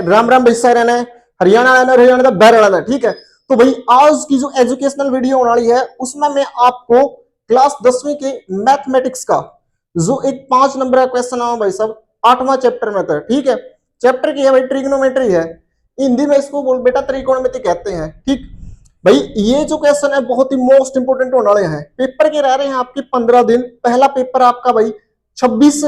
राम राम भाई रहना है, हरियाणा आना, हरियाणा का बहर आना। ठीक है, तो भाई आज की जो एजुकेशनल वीडियो होने वाली है उसमें मैं आपको क्लास 10वीं के मैथमेटिक्स का जो एक 5 नंबर का क्वेश्चन आया भाई साहब 8वां चैप्टर में था। ठीक है, चैप्टर की है भाई ट्रिग्नोमेट्री है, हिंदी में इसको बोल बेटा त्रिकोणमिति कहते हैं। ठीक भाई, ये जो क्वेश्चन है बहुत ही मोस्ट इंपोर्टेंट होने वाले हैं। पेपर के रह रहे हैं आपके 15 दिन। पहला पेपर आपका भाई 26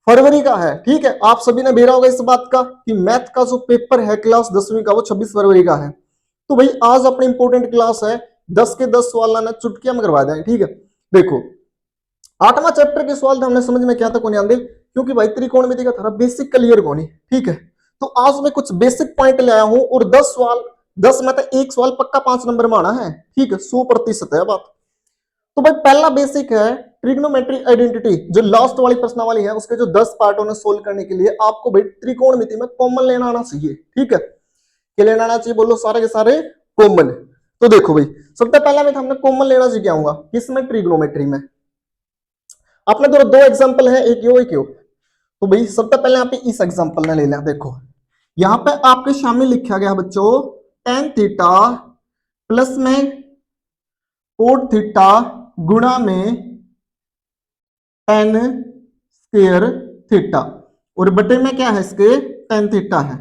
फरवरी का है। ठीक है, आप सभी ने भेजा होगा इस बात का कि मैथ का जो पेपर है क्लास 10वीं का वो 26 फरवरी का है। तो भाई आज अपनी इंपोर्टेंट क्लास है, 10 के 10 सवाल लाना चुटकियां में करवा देंगे। ठीक है, देखो 8वां चैप्टर के सवाल तो हमने समझ में क्या था कौन आंदे, क्योंकि भाई त्रिकोणमिति का था बेसिक क्लियर कोनी। ठीक है, तो आज मैं कुछ बेसिक पॉइंट ले आया हूं और 10 सवाल, 10 में तो एक सवाल पक्का 5 नंबर में आना है। ठीक है, 100% है बात। तो भाई पहला बेसिक है ट्रिग्नोमेट्री आइडेंटिटी, जो लास्ट वाली प्रश्नावली है उसके जो 10 पार्टों ने सोल्व करने के लिए आपको भाई त्रिकोणमिति में कॉमन लेना आना चाहिए। ठीक है, क्या लेना आना चाहिए बोलो, सारे के सारे कॉमन। तो देखो भाई सबसे पहला मैं हमने कॉमन लेना सीख आऊंगा किसमें, ट्रिग्नोमेट्री में। अपने दो एग्जांपल है, एक यो एक यो। तो भाई सबसे पहले यहाँ पे इस एग्जांपल ने ले लिया। देखो यहाँ पे आपके सामने लिखा गया बच्चों tan थीटा प्लस में कोट थीटा गुणा में tan स्क्वायर थीटा और बटे में क्या है इसके tan थीटा है।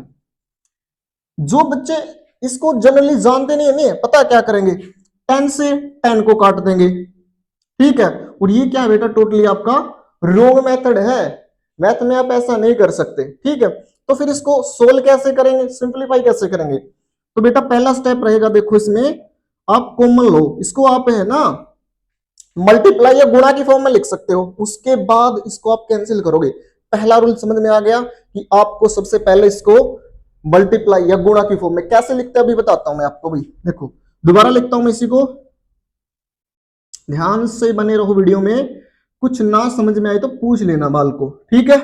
जो बच्चे इसको जनरली जानते नहीं है पता क्या करेंगे, tan से tan को काट देंगे। ठीक है, और ये क्या है बेटा टोटली आपका रोंग मेथड है, मैथ में आप ऐसा नहीं कर सकते। ठीक है, तो फिर इसको सोल्व कैसे करेंगे, सिंप्लीफाई कैसे करेंगे। तो बेटा पहला स्टेप रहेगा, देखो इसमें आप कॉमन लो, इसको आप है ना मल्टीप्लाई या गुणा की फॉर्म में लिख सकते हो, उसके बाद इसको आप कैंसिल करोगे। पहला रूल समझ में आ गया कि आपको सबसे पहले इसको मल्टीप्लाई या गुणा की फॉर्म में कैसे लिखते हैं अभी बताता हूं मैं आपको। भाई देखो दोबारा लिखता हूं मैं इसी को, ध्यान से बने रहो वीडियो में, कुछ ना समझ में आए तो पूछ लेना बाल को। ठीक है,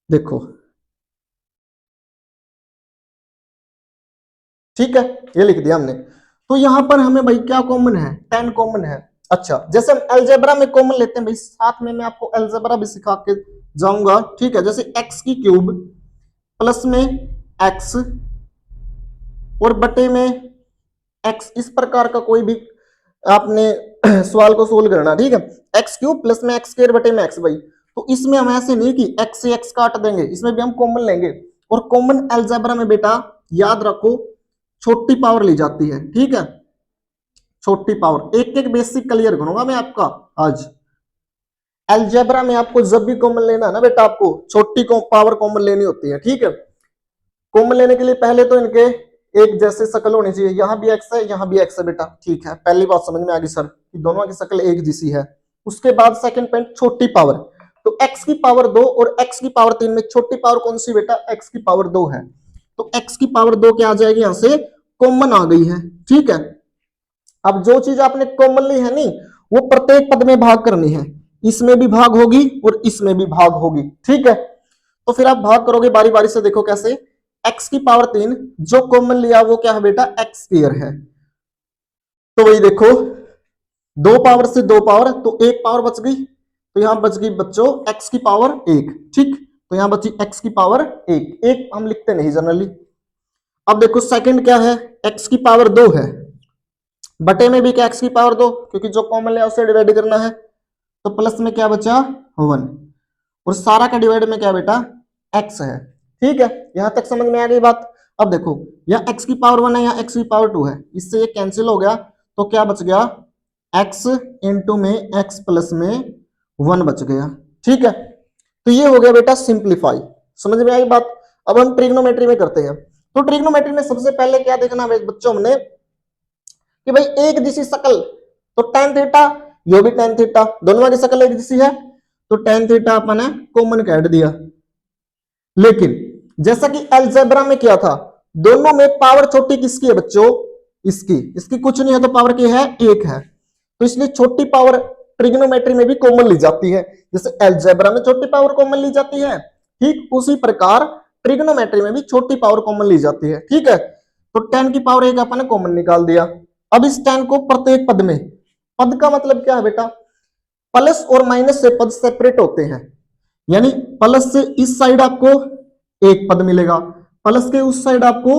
देखो ठीक है ये लिख दिया हमने। तो यहां पर हमें भाई क्या कॉमन है, tan कॉमन है। अच्छा जैसे हम अलजेब्रा में कॉमन लेते हैं भाई, साथ में मैं आपको अलजेब्रा भी सिखा के जाऊंगा। ठीक है, जैसे x की क्यूब प्लस में x और बटे में x, इस प्रकार का कोई भी आपने सवाल को सोल्व करना। ठीक है, एक्स क्यूब प्लस में एक्स स्क्वायर बटे में एक्स। भाई तो इसमें हम ऐसे नहीं कि x से x काट देंगे, इसमें भी हम कॉमन लेंगे। और कॉमन अलजेब्रा में बेटा याद रखो छोटी पावर ली जाती है। ठीक है, छोटी पावर, एक एक बेसिक क्लियर करूंगा मैं आपका आज। अलजेब्रा में आपको जब भी कॉमन लेना है ना बेटा, आपको छोटी पावर कॉमन लेनी होती है। ठीक है, कॉमन लेने के लिए पहले तो इनके एक जैसे शकल होनी चाहिए, यहां भी एक्स है यहां भी एक्स है बेटा। ठीक है, पहली बात समझ में आ गई सर कि दोनों की शकल एक जैसी है। उसके बाद सेकंड पॉइंट छोटी पावर, तो x की पावर 2 और x की पावर 3 में छोटी पावर कौन सी बेटा, x की पावर 2 है। तो x की पावर 2 क्या आ जाएगी, यहां से कॉमन आ गई है। ठीक है, अब जो चीज आपने कॉमन ली है नहीं वो प्रत्येक पद में भाग करनी है, इसमें भी भाग होगी और इसमें भी भाग होगी। ठीक है, तो फिर आप भाग करोगे बारी बारी से। देखो कैसे, x की पावर 3 जो कॉमन लिया वो क्या है बेटा, x स्क्वायर है। तो वही देखो 2 पावर से 2 पावर तो 1 पावर बच गई, तो यहां बच गई बच्चों x की पावर 1। ठीक, तो यहां बची x की पावर 1, एक हम लिखते नहीं जनरली। अब देखो सेकंड क्या है, x की पावर 2 है, बटे में भी क्या x की पावर 2, क्योंकि जो कॉमन लिया उसे डिवाइड करना है। तो प्लस में क्या बचा 1 और सारा का डिवाइड में क्या बेटा x है। ठीक है, यहां तक समझ में आ गई बात। अब देखो यहाँ x की पावर 1 है, यहाँ x की पावर 2 है, इससे ये कैंसिल हो गया, तो क्या बच गया x इंटू में x प्लस में 1 बच गया। ठीक है, तो ये हो गया बेटा सिंप्लीफाई। समझ में आई बात। अब हम ट्रिग्नोमेट्री में करते हैं। तो ट्रिग्नोमेट्री में सबसे पहले क्या देखना है बच्चों हमने कि भाई एक दिशी शकल, तो tan थीटा यो भी tan थीटा, दोनों की शकल एक दिशी है, तो tan थीटा अपन ने कॉमन काट दिया। लेकिन जैसा कि अलजेब्रा में क्या था, दोनों में पावर छोटी किसकी है बच्चों, इसकी, इसकी कुछ नहीं है तो पावर की है 1 है, तो इसलिए छोटी पावर ट्रिग्नोमेट्री में भी कॉमन ली जाती है। जैसे अलजेब्रा में छोटी पावर कॉमन ली जाती है, ठीक उसी प्रकार ट्रिग्नोमेट्री में भी छोटी पावर कॉमन ली जाती है। ठीक है, तो tan की पावर 1 अपन ने कॉमन निकाल दिया। अब इस tan को प्रत्येक पद में, पद का मतलब क्या है बेटा, प्लस और माइनस से पद सेपरेट होते हैं, यानी प्लस से इस साइड आपको एक पद मिलेगा, प्लस के उस साइड आपको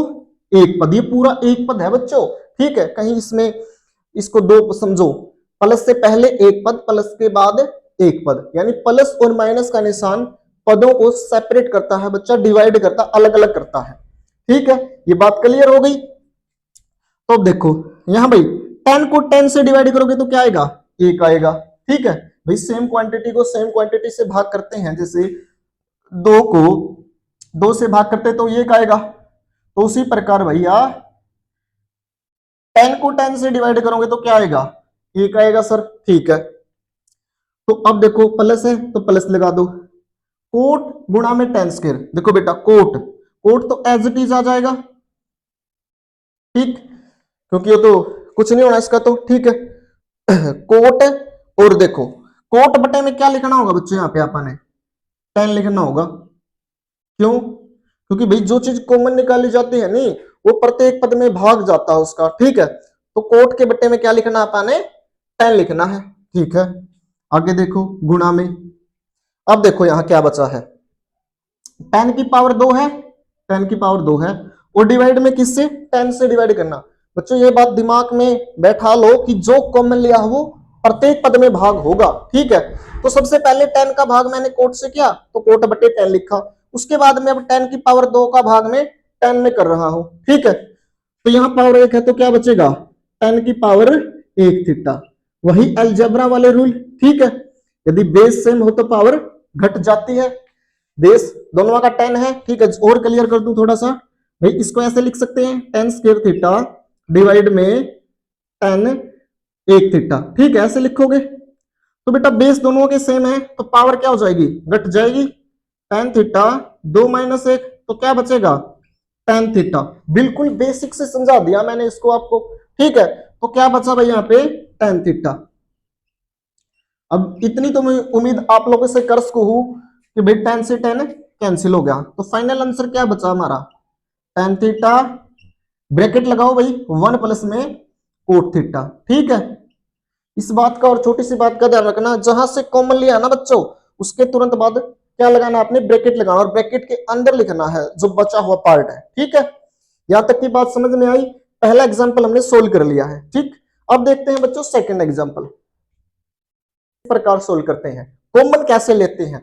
एक पद, ये पूरा एक पद है बच्चों, ठीक है। कहीं इसमें इसको दो समझो, प्लस से पहले एक पद, प्लस के बाद एक पद, यानी प्लस और माइनस का निशान पदों को सेपरेट करता है बच्चा, डिवाइड करता, अलग अलग करता है, ठीक है। ये बात क्लियर हो गई। तो अब देखो यहां भाई 10 को 10 से डिवाइड करोगे तो क्या आएगा, एक आएगा, ठीक है भाई। सेम क्वांटिटी को सेम क्वांटिटी से भाग करते हैं, जैसे 2 को 2 से भाग करते तो ये आएगा, तो उसी प्रकार भैया 10 को 10 से डिवाइड करोगे तो क्या आएगा, एक आएगा सर, ठीक है। तो अब देखो प्लस है तो प्लस लगा दो, कोट गुणा में 10 स्क्वायर, देखो बेटा कोट कोट तो एज इट इज आ जाएगा, ठीक, क्योंकि ये तो कुछ नहीं होना इसका, तो ठीक है। कोट, और देखो कोट बटे में क्या लिखना होगा बच्चों, यहाँ पे अपन ने 10 लिखना होगा, क्यों, क्योंकि भाई जो चीज कॉमन निकाली जाती है नहीं वो प्रत्येक पद में भाग जाता है उसका, ठीक है। तो कोट के बटे में क्या लिखना है अपन ने, 10 लिखना है, ठीक है। आगे देखो गुणा में, अब देखो यहां क्या बचा है, 10 की पावर 2 है, 10 की पावर 2 है, और डिवाइड में किससे, 10 से डिवाइड करना। बच्चों ये बात दिमाग में बैठा लो कि जो कॉमन लिया वो प्रत्येक पद में भाग होगा, ठीक है। तो सबसे पहले 10 का भाग मैंने कोट से किया तो कोट बटे 10 लिखा, उसके बाद में अब 10 की पावर 2 का भाग में 10 में कर रहा हूं, ठीक है। तो यहां पावर 1 है तो क्या बचेगा, 10 की पावर 1 थीटा, वही अलजेब्रा वाले रूल, ठीक है। यदि बेस सेम हो तो पावर घट जाती है, बेस दोनों का 10 है, ठीक है। और क्लियर कर दूं थोड़ा सा भाई, इसको ऐसे लिख सकते हैं 10 स्क्वायर थीटा डिवाइड में 10 1 थीटा, ठीक है, ऐसे लिखोगे। तो बेटा बेस दोनों के सेम है तो पावर क्या हो जाएगी, घट जाएगी, 10 थीटा 2 माइनस 1 तो क्या बचेगा 10 थीटा, बिल्कुल बेसिक से समझा दिया मैंने इसको आपको, ठीक है। तो क्या बचा भाई यहाँ पे 10 थीटा। अब इतनी तो मैं उम्मीद आप लोगों से कर सकूं कि भाई 10 से 10 कैंसिल हो गया, तो फाइनल आंसर क्या बचा हमारा, tan थीटा, ब्रैकेट लगाओ भाई 1 प्लस में कोट थीटा, ठीक है। इस बात का और छोटी सी बात का ध्यान रखना, जहां से कॉमन लिया ना बच्चों उसके तुरंत बाद क्या लगाना, आपने ब्रैकेट लगाना और ब्रैकेट के अंदर लिखना है जो बचा हुआ पार्ट है, ठीक है। यहां तक की बात समझ में आई, पहला एग्जाम्पल हमने सोल्व कर लिया है, ठीक। अब देखते हैं बच्चों सेकंड एग्जाम्पल, प्रकार सोल्व करते हैं, कॉमन कैसे लेते हैं।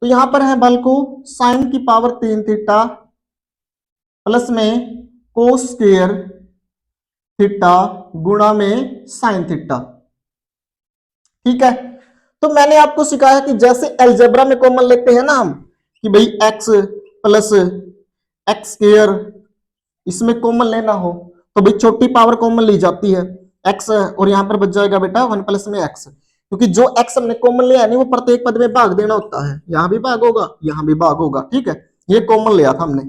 तो यहां पर है बल को साइन की पावर 3 थीटा प्लस में कोस स्क्वायर थीटा गुणा में साइन थीटा, ठीक है। तो मैंने आपको सिखाया कि जैसे अलजेब्रा में कॉमन लेते हैं ना हम, कि भाई x प्लस एक्स स्क्वायर इसमें कॉमन लेना हो तो भाई छोटी पावर कॉमन ली जाती है x, और यहां पर बच जाएगा बेटा 1 प्लस में x, क्योंकि जो x हमने कॉमन लिया नहीं वो प्रत्येक पद में भाग देना होता है, यहां भी भाग होगा यहां भी भाग होगा, ठीक है। ये कॉमन लिया था हमने,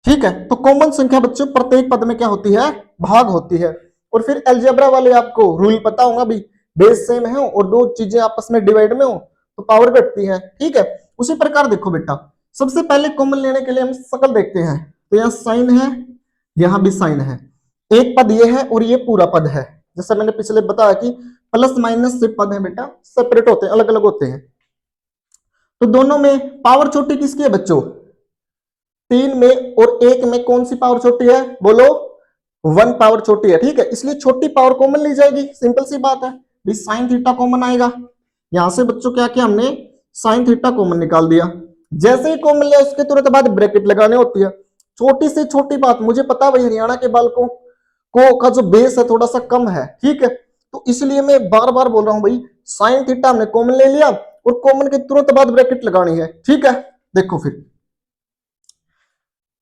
ठीक है। तो कॉमन संख्या बच्चों प्रत्येक पद में क्या होती है, भाग होती है। और फिर अलजेब्रा वाले आपको रूल पता होगा भी, बेस सेम है और दो चीजें आपस में डिवाइड में हो तो पावर घटती है, ठीक है। उसी प्रकार देखो बेटा, सबसे पहले कॉमन लेने के लिए हम शकल देखते हैं, तो यहाँ साइन है यहां भी साइन है, एक पद ये है और ये पूरा पद है, जैसा मैंने पिछले बताया कि प्लस माइनस से पद है बेटा सेपरेट होते हैं, अलग अलग होते हैं। तो दोनों में पावर छोटी किसकी है बच्चों, 3 में और 1 में कौन सी पावर छोटी है, बोलो 1 पावर छोटी है, ठीक है। इसलिए छोटी पावर कॉमन ली जाएगी, सिंपल सी बात है, भी साइन थीटा कॉमन आएगा। यहां से बच्चों क्या किया हमने, साइन थीटा कॉमन निकाल दिया। जैसे ही कॉमन लिया उसके तुरंत बाद ब्रैकेट लगाने होती है। छोटी से छोटी बात, मुझे पता भाई हरियाणा के बालकों को का जो बेस है थोड़ा सा कम है, ठीक है। तो इसलिए मैं बार बार बोल रहा हूं भाई, साइन थीटा हमने कॉमन ले लिया और कॉमन के तुरंत बाद ब्रैकेट लगानी है, ठीक है। देखो फिर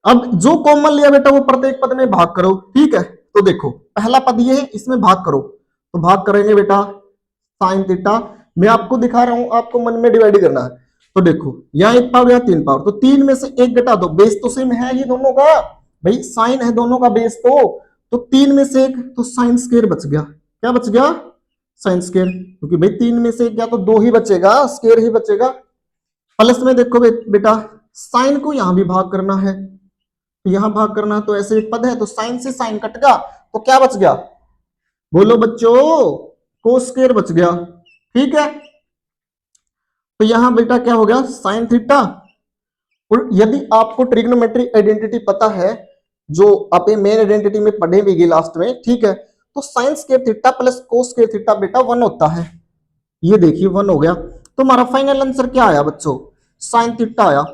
अब जो कॉमन लिया बेटा वो प्रत्येक पद में भाग करो, ठीक है। तो देखो पहला पद ये है, इसमें भाग करो, तो भाग करेंगे बेटा साइन थीटा, मैं आपको दिखा रहा हूं, आपको मन में डिवाइड करना है। तो देखो यहाँ 1 पावर या 3 पावर, तो 3 में से 1 घटा दो, बेस तो सेम है ही दोनों का भाई, साइन है दोनों का बेस, तो 3 में से 1 तो साइन स्क्वायर बच गया, क्या बच गया साइन स्क्वायर, क्योंकि भाई 3 में से 1 गया तो 2 ही बचेगा, स्क्वायर ही बचेगा। प्लस में देखो बेटा साइन को यहां भी भाग करना है, यहां भाग करना, तो ऐसे एक पद है तो साइन से साइन कट गया, तो क्या बच गया, बोलो बच्चों कोस स्क्वायर बच गया, ठीक है। तो यहां बेटा क्या हो गया साइन थीटा और यदि आपको ट्रिग्नोमेट्री आइडेंटिटी पता है, जो आप मेन आइडेंटिटी में पढ़े भी लास्ट में, ठीक है, तो sign square theta plus cos square theta बेटा 1 होता है। ये देखिए 1 हो गया, तो हमारा फाइनल आंसर क्या आया बच्चों, साइन थीटा आया।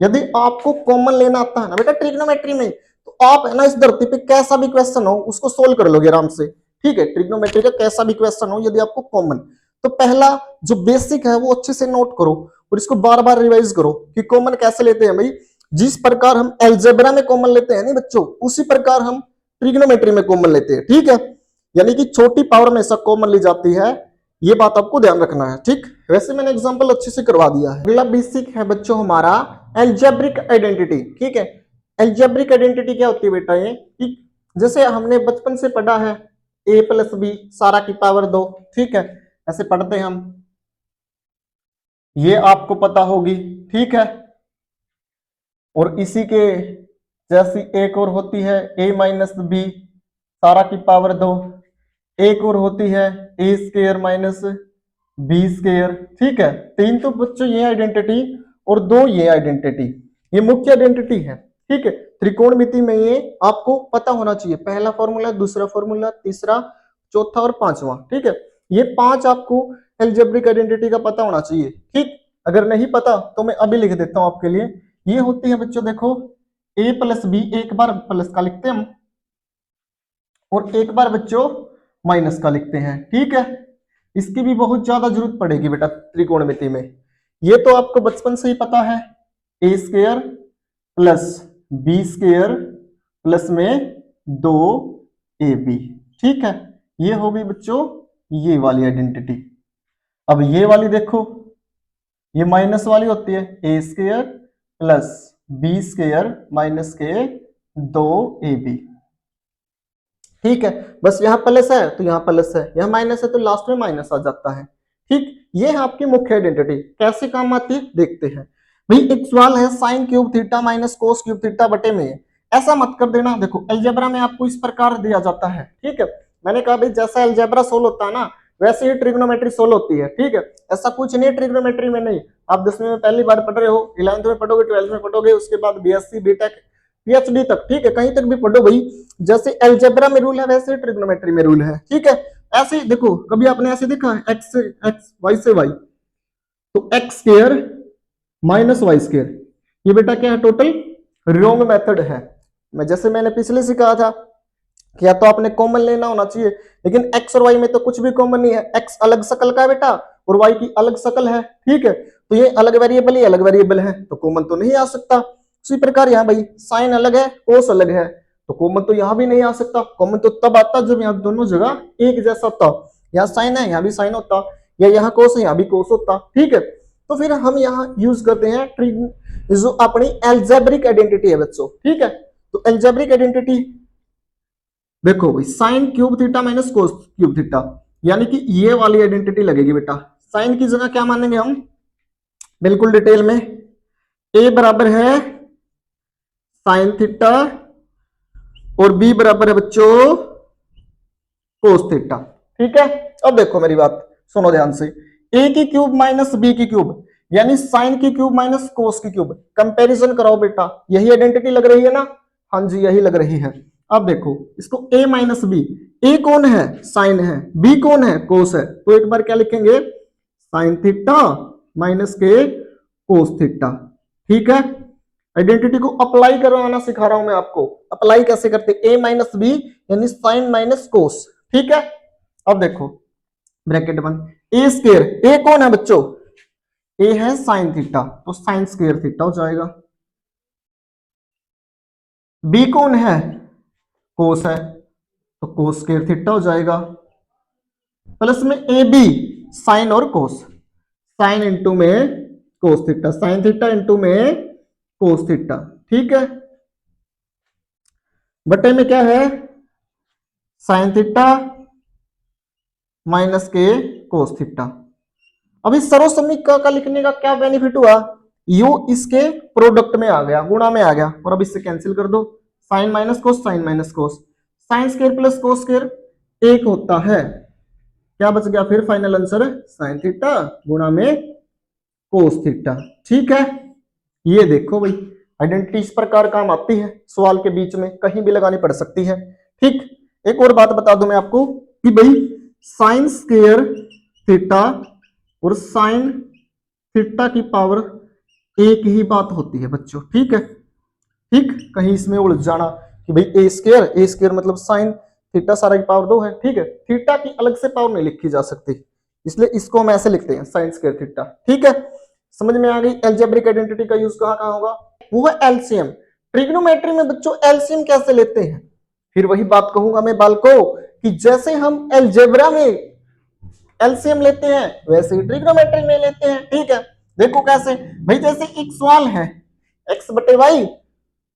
यदि आपको कॉमन लेना आता है ना बेटा ट्रिग्नोमेट्री में, तो आप है ना इस धरती पे कैसा भी क्वेश्चन हो उसको सोल्व कर लोगे आराम से, ठीक है। ट्रिग्नोमेट्री का कैसा भी क्वेश्चन हो यदि आपको कॉमन, तो पहला जो बेसिक है वो अच्छे से नोट करो और इसको बार बार रिवाइज करो कि कॉमन कैसे लेते हैं भाई। जिस प्रकार हम एल्जेब्रा में कॉमन लेते हैं नहीं बच्चों, उसी प्रकार हम ट्रिग्नोमेट्री में कॉमन लेते हैं, ठीक है। यानी कि छोटी पावर में सब कॉमन ली जाती है, ये बात आपको ध्यान रखना है, ठीक। वैसे मैंने एग्जांपल अच्छे से करवा दिया है। अगला बेसिक है बच्चों हमारा एल्जेब्रिक आइडेंटिटी, ठीक है। एल्जेब्रिक आइडेंटिटी क्या होती है बेटा, ये कि जैसे हमने बचपन से पढ़ा है a प्लस बी सारा की पावर 2, ठीक है, ऐसे पढ़ते हैं हम, ये आपको पता होगी, ठीक है। और इसी के जैसी एक और होती है a माइनस बी सारा की पावर 2, एक और होती है A square minus B square, ठीक है। तीन तो बच्चों ये आइडेंटिटी और दो ये आइडेंटिटी, ये मुख्य आइडेंटिटी है, ठीक है। त्रिकोणमिति में ये आपको पता होना चाहिए, पहला फॉर्मूला, दूसरा फॉर्मूला, तीसरा, चौथा और पांचवा, ठीक है। ये पांच आपको एल्जेब्रिक आइडेंटिटी का पता होना चाहिए, ठीक। अगर नहीं पता तो मैं अभी लिख देता हूं आपके लिए। ये होती है बच्चों देखो a प्लस बी, एक बार प्लस का लिखते हैं हम और एक बार बच्चों माइनस का लिखते हैं, ठीक है। इसकी भी बहुत ज्यादा जरूरत पड़ेगी बेटा त्रिकोणमिति में, ये तो आपको बचपन से ही पता है, A square plus B square plus में 2ab, ठीक है। ये होगी बच्चों ये वाली आइडेंटिटी। अब ये वाली देखो, ये माइनस वाली होती है A square plus B square minus के 2ab, ठीक है। बस यहाँ प्लस है तो यहाँ प्लस है, यहाँ माइनस है तो लास्ट में माइनस आ जाता है, ठीक। ये है आपकी मुख्य आइडेंटिटी, कैसे काम आती है देखते हैं। भाई एक सवाल है sine cube theta minus cos cube theta बटे में, ऐसा मत कर देना। देखो अलजेब्रा में आपको इस प्रकार दिया जाता है, ठीक है। मैंने कहा भाई जैसा अलजेब्रा सोल्व होता है ना वैसे ही ट्रिग्नोमेट्री सोल्व होती है, ठीक है। ऐसा कुछ नहीं ट्रिग्नोमेट्री में नहीं, आप 10वीं में पहली बार पढ़ रहे हो, 11th में पढ़ोगे, 12th में पढ़ोगे, उसके बाद बीएससी बीटेक पीएचडी तक, ठीक है, कहीं तक भी पढ़ो भाई। जैसे अलजेब्रा में रूल है वैसे ट्रिग्नोमेट्री में रूल है, ठीक है। ऐसे देखो कभी आपने ऐसे देखा एक्स से एक्स, वाई से वाई, तो x square minus y square, ये बेटा क्या है टोटल रॉन्ग मेथड है। मैं जैसे मैंने पिछले से कहा था कि या तो आपने कॉमन लेना होना चाहिए, लेकिन एक्स और वाई में तो कुछ भी कॉमन नहीं है, एक्स अलग शकल का है बेटा और वाई की अलग शकल है, ठीक है। तो ये अलग वेरिएबल, ये अलग वेरिएबल है, तो कॉमन तो नहीं आ सकता। उसी प्रकार यहाँ भाई साइन अलग है कोस अलग है, तो कॉमन तो यहाँ भी नहीं आ सकता। कॉमन तो तब आता जब यहाँ दोनों जगह एक जैसा होता, यहाँ साइन है यहाँ भी साइन होता, या यहाँ कोस है यहाँ भी कोस होता, ठीक है। तो फिर हम यहाँ यूज करते हैं जो अपनी एल्जेब्रिक आइडेंटिटी है बच्चों, ठीक है। तो एल्जेब्रिक आइडेंटिटी देखो भाई sine cube theta minus cos cube theta, यानी कि ये वाली आइडेंटिटी लगेगी बेटा। साइन की जगह क्या मानेंगे हम बिल्कुल डिटेल में, ए बराबर है साइन थीटा और बी बराबर है बच्चों कोस थीटा, ठीक है। अब देखो मेरी बात सुनो ध्यान से, ए की क्यूब माइनस बी की क्यूब यानी साइन की क्यूब माइनस कोस की क्यूब, कंपैरिजन कराओ बेटा, यही आइडेंटिटी लग रही है ना, हाँ जी यही लग रही है। अब देखो इसको a माइनस बी, ए कौन है साइन है, b कौन है कोस है, तो एक बार क्या लिखेंगे साइन थीटा माइनस के कोस थीटा, ठीक है। आइडेंटिटी को अप्लाई करवाना सिखा रहा हूं मैं आपको, अप्लाई कैसे करते, a माइनस बी यानी साइन माइनस कोस, ठीक है। अब देखो ब्रैकेट बंद, ए स्क्वायर, ए कौन है बच्चों, ए है साइन थीटा तो साइन स्क्वायर थीटा हो जाएगा, बी कौन है कोस है तो कोस स्क्वायर थीटा हो जाएगा, प्लस में ए बी साइन और कोस, साइन इंटू में cos theta, sine theta into में कोस थीटा, ठीक है। बटे में क्या है साइन थीटा माइनस के कोस थीटा। अभी सर्वसमीकरण का लिखने का क्या बेनिफिट हुआ, यू इसके प्रोडक्ट में आ गया, गुणा में आ गया, और अब इससे कैंसिल कर दो, sine minus cos sine minus cos, sine square plus cos square एक होता है, क्या बच गया फिर फाइनल आंसर साइन थीटा गुणा में कोस थीटा, ठीक है। ये देखो भाई, आइडेंटिटी इस प्रकार काम आती है, सवाल के बीच में कहीं भी लगानी पड़ सकती है। ठीक, एक और बात बता दूं मैं आपको कि भाई साइन स्क्वायर थीटा और साइन थीटा की पावर एक ही बात होती है बच्चों। ठीक है, ठीक, कहीं इसमें उलझ जाना कि भाई ए स्क्वायर मतलब साइन थीटा सारा की पावर 2 है। ठीक है, थीटा की अलग से पावर नहीं लिखी जा सकती, इसलिए इसको हम ऐसे लिखते हैं साइन स्क्वायर थीटा। ठीक है, समझ में आ गई। एल्जेब्रिक आइडेंटिटी का यूज कहाँ कहाँ होगा, वो है एलसीएम। ट्रिग्नोमेट्री में बच्चों एलसीएम कैसे लेते हैं, फिर वही बात कहूंगा मैं बालको कि जैसे हम एल्जेब्रा में एलसीएम लेते हैं वैसे ही ट्रिग्नोमेट्री में लेते हैं। ठीक है, देखो कैसे भाई, जैसे एक सवाल है एक्स बटे वाई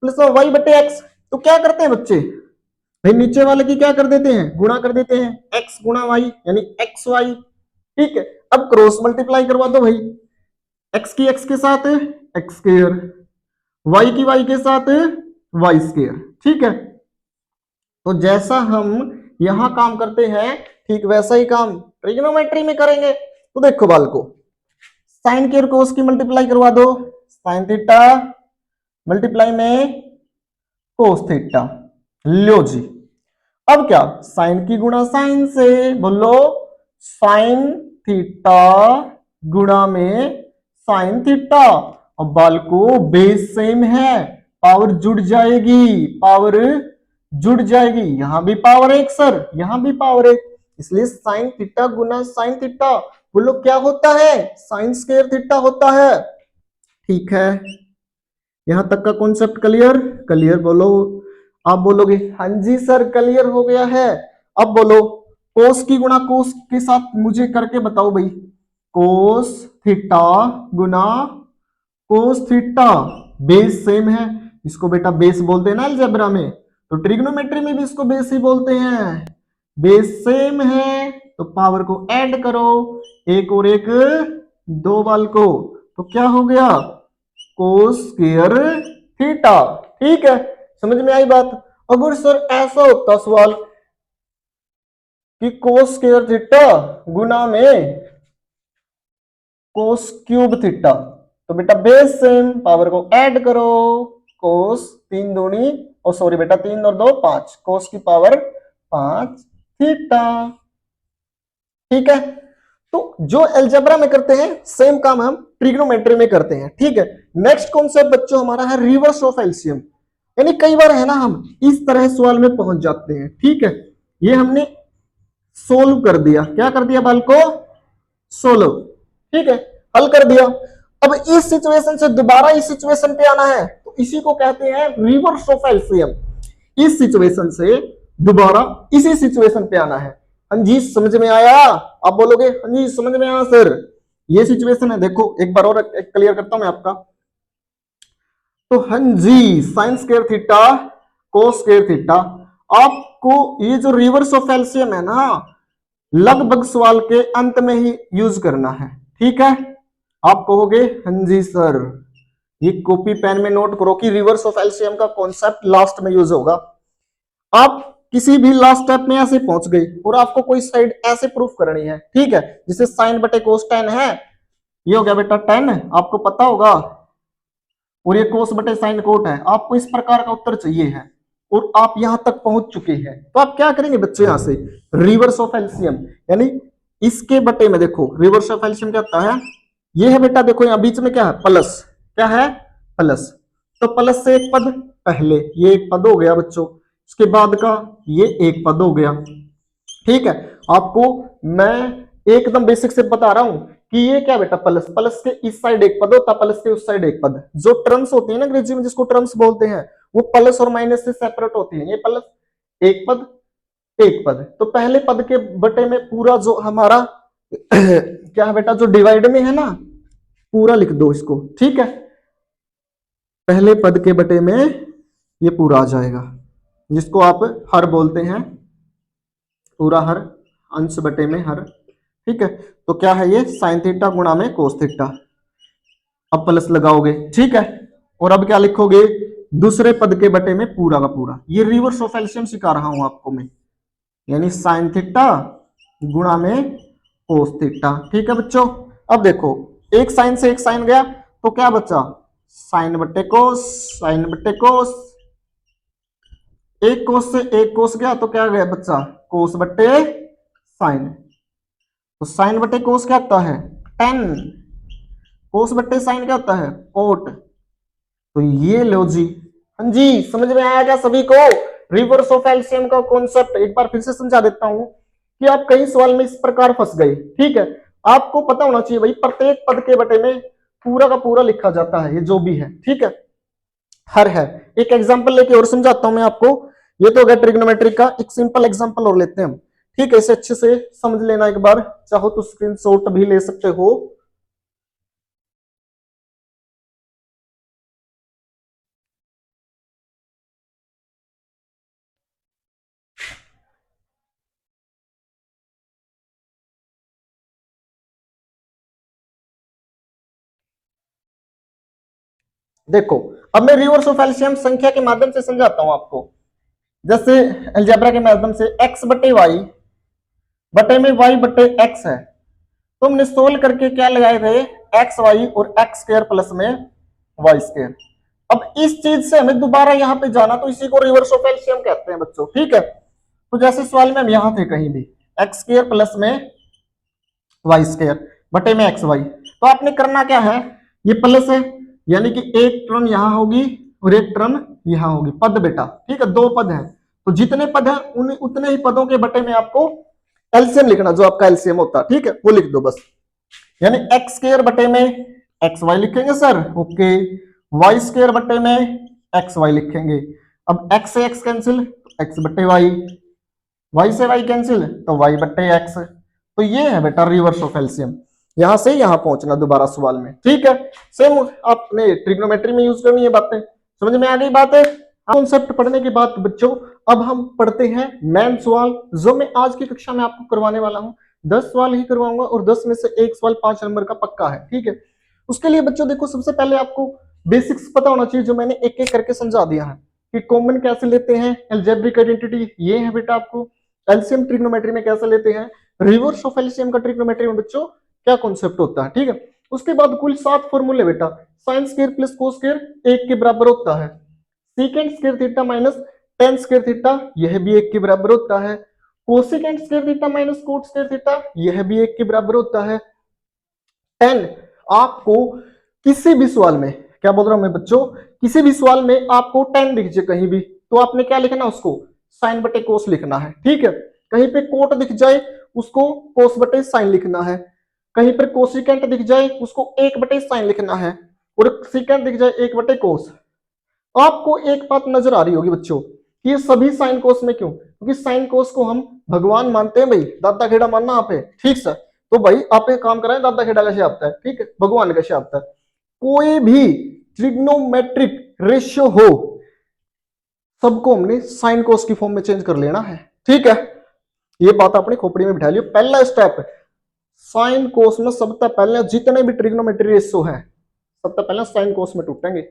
प्लस वाई बटे एक्स, तो क्या करते हैं बच्चे, भाई नीचे वाले की क्या कर देते हैं, गुणा कर देते हैं, एक्स गुणा वाई यानी एक्स वाई। ठीक है, अब क्रॉस मल्टीप्लाई करवा दो भाई, एक्स की एक्स के साथ एक्स स्क्वायर, वाई की वाई के साथ वाई स्क्वायर। ठीक है, तो जैसा हम यहां काम करते हैं ठीक वैसा ही काम ट्रिग्नोमेट्री में करेंगे। तो देखो बालको, साइन की और कोस की मल्टीप्लाई करवा दो, साइन थीटा मल्टीप्लाई में कोस थीटा, लो जी। अब क्या, साइन की गुणा साइन से, बोलो साइन थीटा गुणा में साइन थीटा। अब बालको बेस सेम है, पावर जुड़ जाएगी, पावर जुड़ जाएगी, यहां भी पावर एक सर, यहां भी पावर एक, इसलिए साइन थीटा गुना साइन थीटा, बोलो क्या होता है, साइन स्क्वायर थीटा होता है। ठीक है, यहां तक का कॉन्सेप्ट क्लियर, क्लियर बोलो। आप बोलोगे हाँ जी सर क्लियर हो गया है। अब बोलो कोस की गुणा कोस के साथ मुझे करके बताओ भाई, कोस थीटा गुना कोस थीटा, बेस सेम है, इसको बेटा बेस बोलते हैं ना अलजेब्रा में, तो ट्रिग्नोमेट्री में भी इसको बेस ही बोलते हैं। बेस सेम है तो पावर को ऐड करो, एक और एक दो बाल को, तो क्या हो गया, कोस स्क्वायर थीटा। ठीक है, समझ में आई बात। अगर सर ऐसा होता सवाल कि कोस स्क्वायर थीटा गुना में कोस क्यूब थीटा, तो बेटा बेस सेम, पावर को ऐड करो, कोस तीन दूनी और सॉरी बेटा तीन और दो पांच, कोस की पावर 5 थीटा। ठीक है, तो जो अलजेब्रा में करते हैं सेम काम हम ट्रिग्नोमेट्री में करते हैं। ठीक है, नेक्स्ट कॉन्सेप्ट बच्चों हमारा है रिवर्स ऑफ एलसीएम, यानी कई बार है ना हम इस तरह सवाल में पहुंच जाते हैं। ठीक है, ये हमने सोल्व कर दिया, क्या कर दिया बालको, सोल्व। ठीक है, हल कर दिया। अब इस सिचुएशन से दोबारा इस सिचुएशन पे आना है, तो इसी को कहते हैं रिवर्स ऑफ एलसीएम। इस सिचुएशन से दोबारा इसी सिचुएशन पे आना है। हाँ जी समझ में आया, आप बोलोगे हाँ जी समझ में आया सर, ये सिचुएशन है। देखो एक बार और क्लियर करता हूं मैं आपका, तो हाँ जी sine square theta cos square theta, आपको ये जो रिवर्स ऑफ एलसीएम है ना लगभग सवाल के अंत में ही यूज करना है। ठीक है, आप कहोगे हाँ जी सर, ये कॉपी पेन में नोट करो कि रिवर्स ऑफ एलसीएम का कॉन्सेप्ट लास्ट में यूज होगा। आप किसी भी लास्ट स्टेप में ऐसे पहुंच गई और आपको कोई साइड ऐसे प्रूफ करनी है। ठीक है, जिसे साइन बटे कोस 10 है, ये हो गया बेटा 10, आपको पता होगा, और ये कोस बटे साइन कोट है, आपको इस प्रकार का उत्तर चाहिए है और आप यहां तक पहुंच चुके हैं। तो आप क्या करेंगे बच्चे, यहां से रिवर्स ऑफ एलसीएम, यानी इसके बटे में देखो रिवर्स ऑफ एलसीएम क्या होता है, ये है बेटा देखो यहां बीच में क्या है प्लस, क्या है प्लस, तो प्लस से एक पद पहले, ये एक पद हो गया बच्चों, इसके बाद का ये एक पद हो गया। ठीक है, आपको मैं एकदम बेसिक से बता रहा हूं कि ये क्या बेटा प्लस, प्लस के इस साइड एक पद होता, प्लस के उस साइड एक पद, जो टर्म्स होती है ना अंग्रेजी में जिसको टर्म्स बोलते हैं, वो प्लस और माइनस से सेपरेट होती है। ये प्लस एक पद एक पद, तो पहले पद के बटे में पूरा जो हमारा क्या है बेटा, जो डिवाइड में है ना पूरा लिख दो इसको। ठीक है, पहले पद के बटे में ये पूरा आ जाएगा, जिसको आप हर बोलते हैं, पूरा हर, अंश बटे में हर। ठीक है, तो क्या है ये साइन थीटा गुणा में कोस थीटा, अब प्लस लगाओगे। ठीक है, और अब क्या लिखोगे, दूसरे पद के बटे में पूरा का पूरा, ये रिवर्स ऑफ एलसीएम सिखा रहा हूं आपको मैं, यानी साइन थीटा गुणा में कोस थीटा। ठीक है बच्चों, अब देखो एक साइन से एक साइन गया तो क्या बचा, साइन बटे कोस, साइन बटे कोस, एक कोस से एक कोस गया तो क्या गया बच्चा, कोस बटे साइन। तो साइन बटे कोस क्या होता है, टेन, कोस बटे साइन क्या होता है, कोट। तो ये लो जी, हाँ जी, समझ में आया क्या सभी को रिवर्स ऑफ एलसीएम का कॉन्सेप्ट। एक बार फिर से समझा देता हूं कि आप कई सवाल में इस प्रकार फंस गए, ठीक है। आपको पता होना चाहिए भाई प्रत्येक पद के बटे में पूरा का पूरा लिखा जाता है, ये जो भी है, ठीक है, हर है। एक एग्जांपल लेके और समझाता हूं मैं आपको। ये तो हो गया ट्रिग्नोमेट्री का, एक सिंपल एग्जांपल और लेते हैं हम, ठीक है। इसे अच्छे से समझ लेना एक बार, चाहो तो स्क्रीनशॉट भी ले सकते हो। देखो, अब मैं रिवर्स ऑफ एलसीएम संख्या के माध्यम से समझाता हूं आपको। जैसे अलजेब्रा के माध्यम से x बटे वाई बटे में y बटे x है, तो हमने सोल्व करके क्या लगाए थे, एक्स वाई और एक्स स्क्वायर प्लस में वाई स्क्वायर। अब इस चीज से हमें दोबारा यहां पे जाना, तो इसी को रिवर्स ऑफ एलसीएम कहते हैं बच्चों, ठीक है। तो जैसे सवाल में हम यहां थे कहीं भी एक्स स्क्वायर प्लस में वाई स्क्वायर बटे में एक्स वाई, तो आपने करना क्या है, ये प्लस है यानी कि एक टर्म यहां होगी और एक टर्म यहां होगी, पद बेटा, ठीक है, दो पद है। तो जितने पद है उन उतने ही पदों के बटे में आपको एलसीएम लिखना, जो आपका एलसीएम होता है, ठीक है, वो लिख दो बस। यानी एक्स स्क्वायर बटे में एक्स वाई लिखेंगे सर, ओके, वाई स्क्वायर बटे में एक्स वाई लिखेंगे। अब एक्स से एक्स कैंसिल, एक्स बटे वाई, वाई से वाई कैंसिल तो वाई बटे एक्स। तो ये है बेटा रिवर्स ऑफ एलसीएम, यहां से यहां पहुंचना दोबारा सवाल में, ठीक है। सेम आपने ट्रिग्नोमेट्री में यूज करनी है बातें, समझ में आ गई बात है। कॉन्सेप्ट पढ़ने के बाद बच्चों अब हम पढ़ते हैं मेन सवाल, जो मैं आज की कक्षा में आपको करवाने वाला हूं। 10 सवाल ही करवाऊंगा और 10 में से एक सवाल 5 नंबर का पक्का है, ठीक है। उसके लिए बच्चों देखो, सबसे पहले आपको बेसिक्स पता होना चाहिए, जो मैंने एक एक करके समझा दिया है कि कॉमन कैसे लेते हैं, अलजेब्रिक आइडेंटिटी ये है बेटा आपको, एलसीएम ट्रिग्नोमेट्री में कैसे लेते हैं, रिवर्स ऑफ एलसीएम का ट्रिग्नोमेट्री में बच्चों क्या कॉन्सेप्ट होता है, ठीक है। उसके बाद कुल 7 फॉर्मूले बेटा, sign square plus cos square 1 के बराबर होता है, secant square theta minus ten square theta यह भी 1 के बराबर होता है, cosecant square theta minus cot square theta यह भी 1 के बराबर होता है। 10 आपको किसी भी सवाल में, क्या बोल रहा हूं मैं बच्चों, किसी भी सवाल में आपको 10 दिख जाए कहीं भी, तो आपने क्या लिखना, उसको साइन बटे कोस लिखना है, ठीक है। कहीं पे कोट दिख जाए उसको कोस बटे साइन लिखना है, कहीं पर कोसिकेंट दिख जाए उसको 1 बटे साइन लिखना है, और सीकेंट दिख जाए 1 बटे कोस। आपको एक बात नजर आ रही होगी बच्चों कि ये सभी साइन कोस में क्यों, क्योंकि साइन कोस को हम भगवान मानते हैं भाई, दादा खेड़ा मानना आप है, ठीक सर। तो भाई आप एक काम कराएं, दादा खेड़ा कैसे आता है, ठीक है, भगवान कैसे आता है। कोई भी ट्रिग्नोमेट्रिक रेशियो हो, सबको हमने साइन कोस की फॉर्म में चेंज कर लेना है, ठीक है। ये बात अपनी खोपड़ी में बिठा लियो, पहला स्टेप साइन कोस में सबसे पहले जितने भी ट्रिग्नोमेट्री रेशियो है सबसे पहले साइन कोस में टूटेंगे।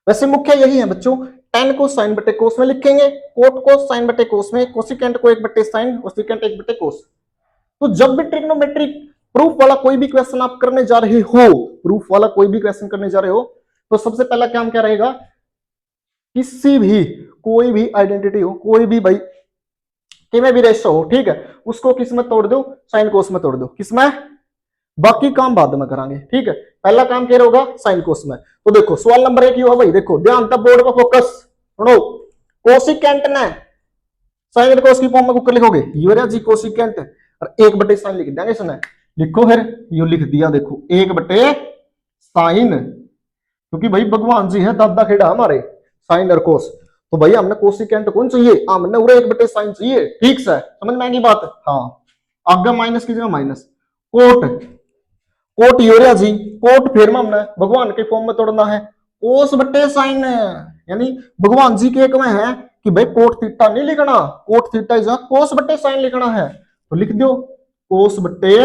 वैसे मुख्य यही है बच्चों, टेन को साइन बटे कोस में लिखेंगे, कोट को साइन बटे कोस में, कोसिकेंट को 1 बटे साइन और सिकेंट 1 बटे कोस। तो जब भी ट्रिग्नोमेट्रिक प्रूफ वाला कोई भी क्वेश्चन आप करने जा रहे हो, प्रूफ वाला कोई भी क्वेश्चन करने जा रहे हो, तो सबसे पहला काम क्या रहेगा, किसी भी कोई भी आइडेंटिटी हो, कोई भी भाई कि में भी रेशो हो, ठीक है, उसको किस में तोड़ दो, साइन कोस में तोड़ दो, किसमें, बाकी काम बाद में करांगे, ठीक है। पहला काम क्या होगा, साइन कोस में। तो देखो सवाल नंबर 1 हुआ भाई, देखो ध्यान तब बोर्ड पर फोकस, सुनो, कोसिकेंट ने साइन कोस की फॉर्म में कुकर लिखोगे, यूरिया जी कोसिकेंट और 1 बटे साइन लिख देंगे इसने, लिखो फिर, यू लिख दिया, देखो 1 बटे साइन, क्योंकि भाई भगवान जी है दादा खेड़ा हमारे, साइन और कोस। तो भाई हमने कोसिकेंट कौन चाहिए, हमने उरे 1 बटे साइन चाहिए, ठीक से समझ में आएगी बात, हाँ। आगे माइनस की जगह माइनस, कोट, कोट यूरिया जी, कोट फिर में हमने भगवान के फॉर्म में तोड़ना है, कोस बटे साइन, यानी भगवान जी के एक में है कि भाई कोट थीटा नहीं लिखना, कोट थीटा इज कोस बटे साइन लिखना है, तो लिख दो कोस बटे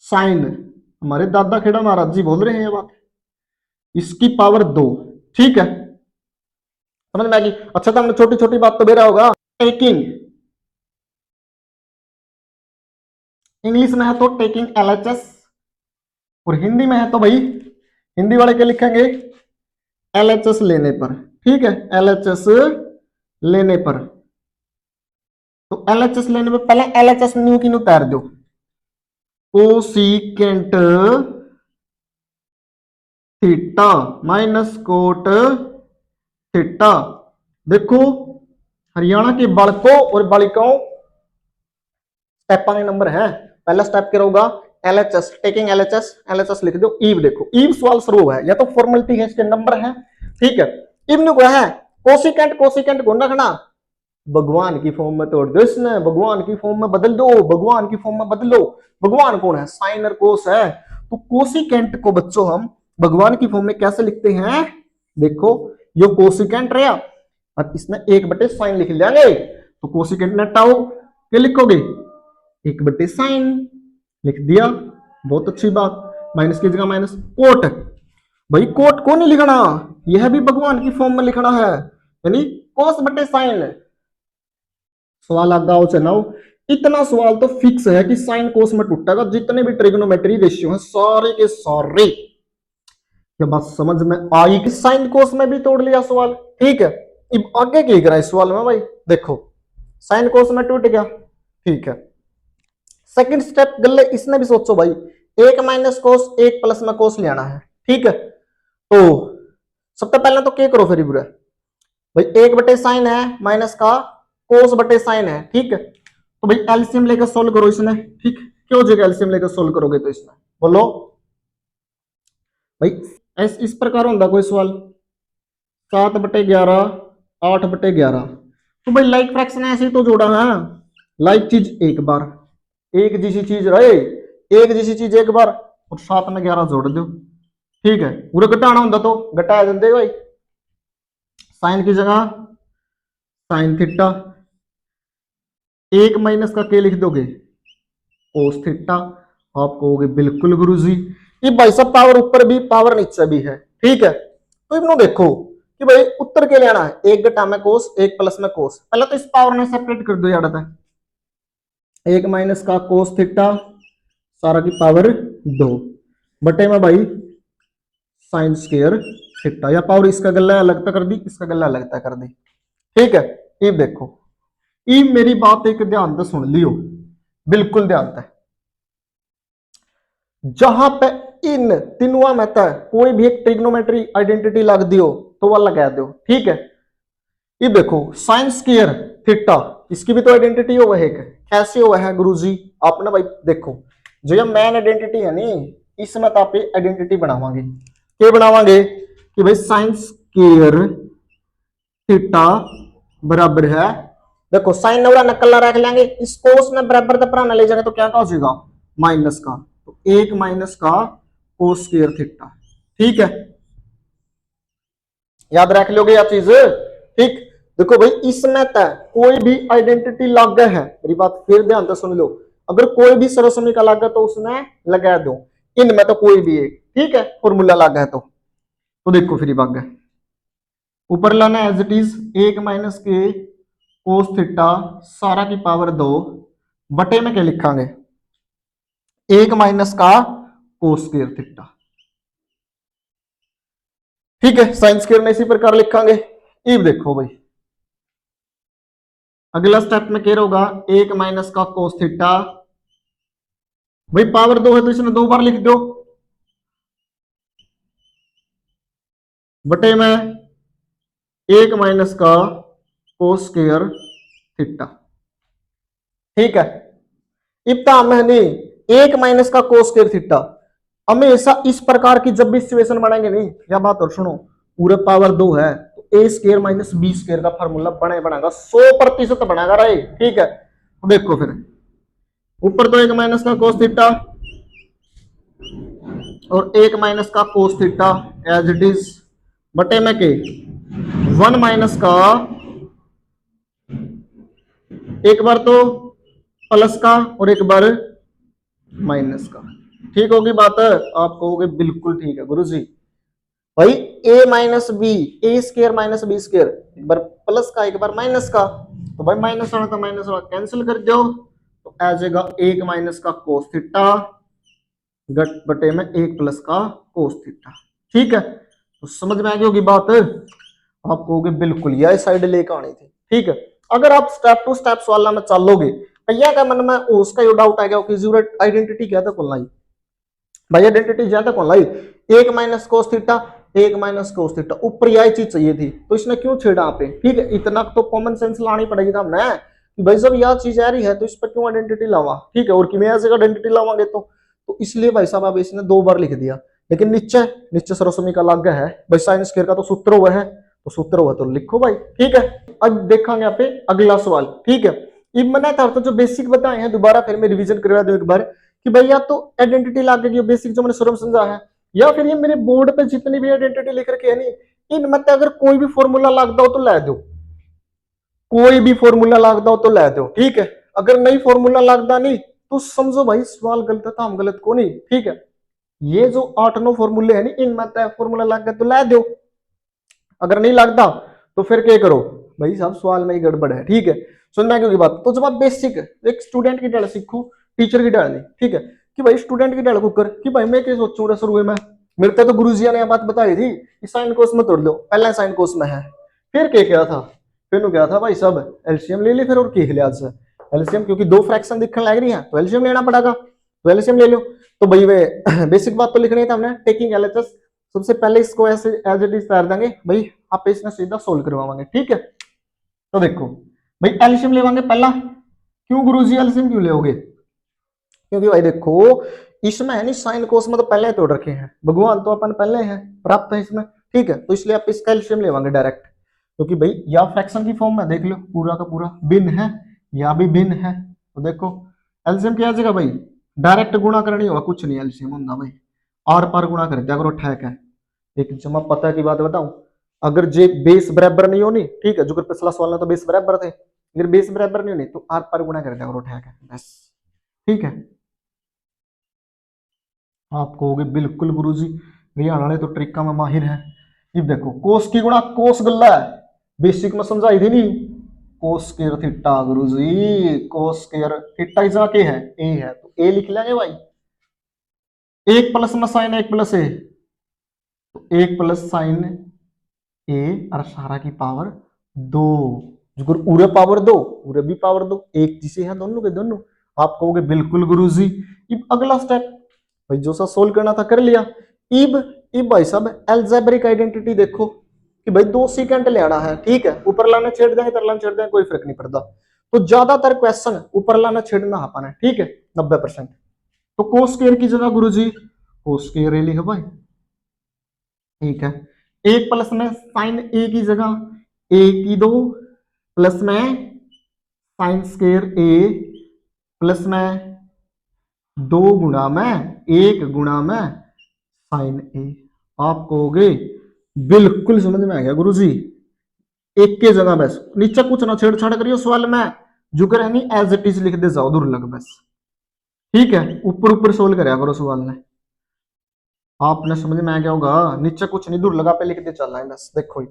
साइन। हमारे दादा खेड़ा महाराज जी बोल रहे हैं ये बात, इसकी पावर 2, ठीक है, समझ में आ गई। अच्छा तो हमने छोटी छोटी बात तो बेरा होगा, टेकिंग, इंग्लिश में है तो टेकिंग एलएचएस, और हिंदी में है तो भाई हिंदी वाले क्या लिखेंगे, एलएचएस लेने पर, ठीक है, एलएचएस लेने पर। तो एलएचएस लेने पर पहले एलएचएस न्यू की नु उतार दो, cosecant theta minus cot theta. देखो हरियाणा के बालकों और बालिकाओं स्टेपां के नंबर है। पहला स्टेप क्या होगा, एलएचएस, टेकिंग एलएचएस, एलएचएस लिख दो। ईव देखो, ईव सवाल शुरू हुआ है, या तो फॉर्मेलिटी है, इसके नंबर है, ठीक है। ईव ने कहा है कोसिकेंट, कोसिकेंट को रखना भगवान की फॉर्म में तोड़ दो, इसने भगवान की फॉर्म में बदल दो, भगवान की फॉर्म में बदल दो। भगवान कौन है, साइन और कोस है, तो कोसिकेंट को बच्चों हम भगवान की फॉर्म में कैसे लिखते हैं, देखो यो कोसिकेंट रहा और इसने 1/sin लिख लेंगे, तो कोसिकेंट ने टाउ क्या लिखोगे, 1/sin लिख दिया, बहुत अच्छी बात। माइनस की जगह माइनस, कोट, भाई कोट को नहीं लिखना, यह भी भगवान की फॉर्म में लिखना है, यानी cos/sin। सवाल आगा चलाओ, इतना सवाल तो फिक्स है कि साइन कोस में टूटेगा, जितने भी ट्रिग्नोमेट्री रेशियो हैं सारे के सारे। क्या बात समझ में आई कि साइन कोस में भी तोड़ लिया सवाल, ठीक है। अब आगे क्या करा इस सवाल में भाई, देखो साइन कोस में टूट गया, ठीक है। सेकंड स्टेप गले इसने भी सोचो भाई, 1 माइनस कोस 1 प्लस में कोस ले आना है, ठीक है। तो सबसे पहले तो क्या करो फिर बुरा भाई, 1/sin है माइनस का cos/sin है, ठीक है। तो भाई एलसीएम लेकर सोल्व करो इसने, ठीक, क्यों जगह एलसीएम लेकर सोल्व करोगे तो इसमें बोलो भाई, इस प्रकार होता कोई सवाल 7/11 8/11, तो भाई लाइक फ्रैक्शन ऐसे ही तो जोड़ा है, लाइक चीज एक बार, एक जैसी चीज रहे, एक जैसी चीज एक बार और 7 में 11 जोड़ दो, ठीक है। पूरा घटाना होता तो घटाया देते भाई, साइन की जगह साइन थीटा, 1 माइनस का के लिख दोगे कोस थीटा, आप कहोगे बिल्कुल गुरुजी, ये भाई सब पावर ऊपर भी पावर नीचे भी है, ठीक है। तो इन्हों देखो कि भाई उत्तर के लिए आना है, 1 घटा में कोस 1 प्लस में कोस, पहले तो इस पावर ने सेपरेट कर दो यार, 1 माइनस का कोस थीटा सारा की पावर 2 बटे में भाई साइन स्क्वायर थीटा, या पावर इसका गला अलग कर दी, इसका गला अलग कर दी, ठीक है। ये देखो, ये मेरी बात एक ध्यान से सुन लियो, बिल्कुल ध्यान से, जहां पे इन तीनों में कोई भी एक ट्रिग्नोमेट्री आइडेंटिटी लग दियो तो वह लगा दो, ठीक है। ये देखो साइन स्क्वायर थीटा, इसकी भी तो आइडेंटिटी हो है, कैसे हुआ है गुरुजी, आपने भाई देखो जो ये मेन आइडेंटिटी है नी, इसमें तो आप आइडेंटिटी बनावांगे, क्या बनावांगे कि भाई साइन स्क्वायर थीटा बराबर है, देखो साइन नवरा नकल रख लेंगे, इस कोस ने बराबर का पराना ले जाएंगे तो क्या हो जाएगा माइनस का, तो 1 माइनस का कोस स्क्वायर थीटा, ठीक है। याद रख लोगे यह चीज, ठीक। देखो भाई इसमें तक कोई भी आइडेंटिटी लग है, मेरी बात फिर ध्यान से सुन लो, अगर कोई भी सर्वसमीका लग है तो उसमें लगा दो, इनमें तो कोई भी एक, ठीक है, फॉर्मूला लग है तो देखो फिर भाग है ऊपर लाना एज इट इज, 1 माइनस के कोस थीटा सारा की पावर 2 बटे में क्या लिखांगे, 1 माइनस का कोस स्क्वायर थीटा, ठीक है। साइन स्क्वायर में इसी प्रकार लिखांगे। अब देखो भाई अगला स्टेप में क्या होगा, 1 माइनस का कोस थीटा, भाई पावर 2 है तो इसने 2 बार लिख दो, बटे में 1 माइनस का कोस स्क्वायर थीटा, ठीक है। इतना मैंने 1 माइनस का कोस स्क्वायर थीटा, हमेशा इस प्रकार की जब भी सिचुएशन बनाएंगे नहीं, या बात और सुनो, पूरे पावर 2 है तो ए स्क्वायर माइनस बी स्क्वायर का फॉर्मूला बनेगा 100% बनेगा रहे, ठीक है। तो देखो फिर ऊपर तो 1 माइनस का कोस थीटा और 1 माइनस का cos theta as it is, बटे में के 1 माइनस का, एक बार तो प्लस का और एक बार माइनस का, ठीक होगी बात, आप कहोगे बिल्कुल ठीक है गुरुजी। भाई ए माइनस बी, ए स्क्वायर माइनस बी स्क्वायर, एक बार प्लस का एक बार माइनस का, तो भाई माइनस वाला तो माइनस वाला कैंसिल कर दो, तो आ जाएगा 1 माइनस का कोस थीटा गट बटे में 1 प्लस का कोस थीटा, ठीक है, तो समझ में आ गई होगी बात। आप कहोगे बिल्कुल यह साइड लेकर आनी थी, ठीक है। अगर आप स्टेप टू स्टेप सवाल में चलोगे, भैया का मन में उसका ये डाउट आ गया कि जीरो आइडेंटिटी क्या था कौन लाई, भाई आइडेंटिटी ज्यादा कौन लाई, एक माइनस कोस थीटा, एक माइनस कोस थीटा, ऊपर यही चीज चाहिए थी, तो इसने क्यों छेड़ा यहाँ पे, ठीक है। इतना तो कॉमन सेंस लानी पड़ेगी था हमने कि भाई जब यह चीज आ रही है तो इस पर क्यों आइडेंटिटी लावा, ठीक है। और कि मैं ऐसे आइडेंटिटी लावांगे तो इसलिए भाई साहब अब इसने 2 बार लिख दिया। लेकिन नीचे नीचे सरस्वती का अलग है भाई, साइन स्क्वायर का तो सूत्र हुआ है, तो सूत्र हुआ तो लिखो भाई, ठीक है। अब देखेंगे यहाँ पे अगला सवाल, ठीक है। ये मैंने था तो जो बेसिक बताए हैं दोबारा फिर मैं रिवीजन करवा दूं एक बार कि भाई या तो आइडेंटिटी ला के बेसिक जो मैंने शुरू में समझा है, या फिर ये मेरे बोर्ड पे जितनी भी आइडेंटिटी लिख रखी है नहीं, इन मत अगर कोई भी फॉर्मूला लगता हो तो ला दो, कोई भी फॉर्मूला लगता हो तो ला दो, ठीक है। अगर नहीं फॉर्मूला लगता नहीं तो समझो भाई सवाल गलत था, हम गलत को नहीं, ठीक है। ये जो 8-9 फॉर्मूले है नी, इन मत फॉर्मूला लग गया तो ला दो, अगर नहीं लगता तो फिर क्या करो भाई साहब, सवाल में ही गड़बड़ है, ठीक है। सुनना क्योंकि बात तो जब आप बेसिक एक स्टूडेंट की डाल सीखो, टीचर की डाल नहीं, ठीक है। कि भाई स्टूडेंट की डाल को कर कि भाई मैं क्या सोचूं रहा शुरू में, मेरे तो गुरुजी ने यह बात बताई थी कि साइन कोस में तोड़ लो, पहला साइन कोस में है, फिर क्या था, फिर क्या था भाई सब एलसीएम ले ली, फिर और की लिहाज से एलसीएम, क्योंकि 2 फ्रैक्शन दिखने लग रही है तो एलसीएम लेना पड़ेगा, तो एलसीएम ले लो। तो भाई वे बेसिक बात तो लिख रही था हमने, टेकिंग एलएचएस, सबसे पहले इसको ऐसे एज इट इज तैयार देंगे भाई, आप इसने सीधा सोल्व करवाएंगे, ठीक है। तो देखो भाई एलसीएम लेवांगे पहला, क्यों गुरुजी एलसीएम क्यों लेोगे, क्योंकि भाई देखो इसमें है नहीं साइन कोस में तो पहले तोड़ रखे हैं, भगवान तो अपन पहले हैं प्राप्त है इसमें, ठीक है। तो इसलिए आप इसका एलसीएम लेवांगे डायरेक्ट, क्योंकि भाई या फ्रैक्शन की फॉर्म में देख लो पूरा का पूरा भिन्न है, या भी भिन्न है, तो देखो एलसीएम क्या आ जाएगा भाई, डायरेक्ट गुणा करनी होगा, कुछ नहीं एलसीएम होगा भाई, आर पार गुणा कर दिया करो, ठैक है। एक जमा पता की बात बताऊं, अगर जे बेस बराबर नहीं होनी, ठीक है, जो पिछला सवाल में तो बेस बराबर थे, अगर बेस बराबर नहीं होनी तो आर पार गुणा कर दिया करो, ठैक है बस, ठीक है। आप कहोगे बिल्कुल गुरुजी हरियाणा वाले तो ट्रिका में माहिर है। ये देखो कोस की गुणा कोस गल्ला है, बेसिक में समझाई थी नहीं, कोस स्क्वायर थीटा गुरुजी, कोस स्क्वायर थीटा इसा के है ए है, तो ए लिख लेंगे भाई, एक प्लस में साइन एक प्लस ए, तो एक प्लस साइन ए और सारा की पावर 2, जो उरे पावर 2 उरे भी पावर 2, एक जिसे है दोनों के दोनों। आप कहोगे बिल्कुल गुरुजी। अब अगला स्टेप भाई जो सा सोल्व करना था कर लिया। इब भाई साहब एल्जेब्रिक आइडेंटिटी देखो कि भाई 2 सेकंड लेना है, ठीक है, ऊपर लाना छेड़ देंगे तर लाना छेड़ देंगे कोई फर्क नहीं पड़ता, तो ज्यादातर क्वेश्चन ऊपर लाना छेड़ना हापाना है, ठीक है 90%। तो कोस स्क्वायर की जगह गुरुजी कोस स्क्वायर लिखो भाई, ठीक है। एक प्लस में साइन ए की जगह ए की 2 प्लस में साइन स्क्वायर ए प्लस में 2 गुणा में 1 गुणा में साइन ए। आप कहोगे बिल्कुल समझ में आ गया गुरुजी, एक के जगह बस नीचे कुछ ना छेड़छाड़ करियो सवाल में, जो करे नहीं एज इट इज लिख दे जाओ दुर्लभ बस, ठीक है। ऊपर ऊपर सोल्व कराया करो सवाल में, आपने समझ में आ गया होगा, नीचे कुछ नहीं दुर्लभ पे लिख दे चलना है बस। देखो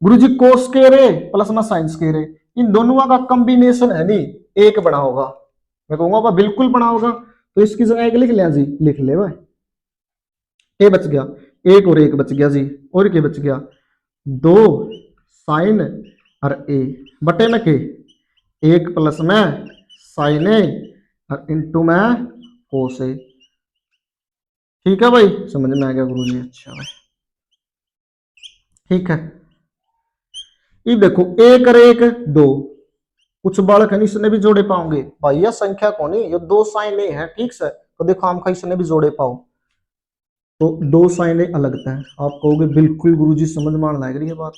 गुरुजी कोस स्क्वायर ए प्लस में साइन स्क्वायर ए, इन दोनों का कॉम्बिनेशन है नहीं एक बना होगा, मैं कहूंगा बिल्कुल बना होगा, तो इसकी जगह एक लिख लिया जी, लिख ले भाई, ए बच गया, एक और एक बच गया जी, और क्या बच गया 2 साइन और ए बटे में के, एक प्लस में साइन ए और इंटू में कोस ए, ठीक है भाई समझ में आ गया गुरुजी, अच्छा भाई ठीक है। ये देखो एक और एक 2, कुछ बालक है इसने भी जोड़े पाओगे भाई, यह संख्या कौन है, ये 2 साइन ए है, ठीक से, तो देखो हम इसने भी जोड़े पाओ, तो 2 साइन ए अलग है। आप कहोगे बिल्कुल गुरुजी समझ में आने लग रही है बात,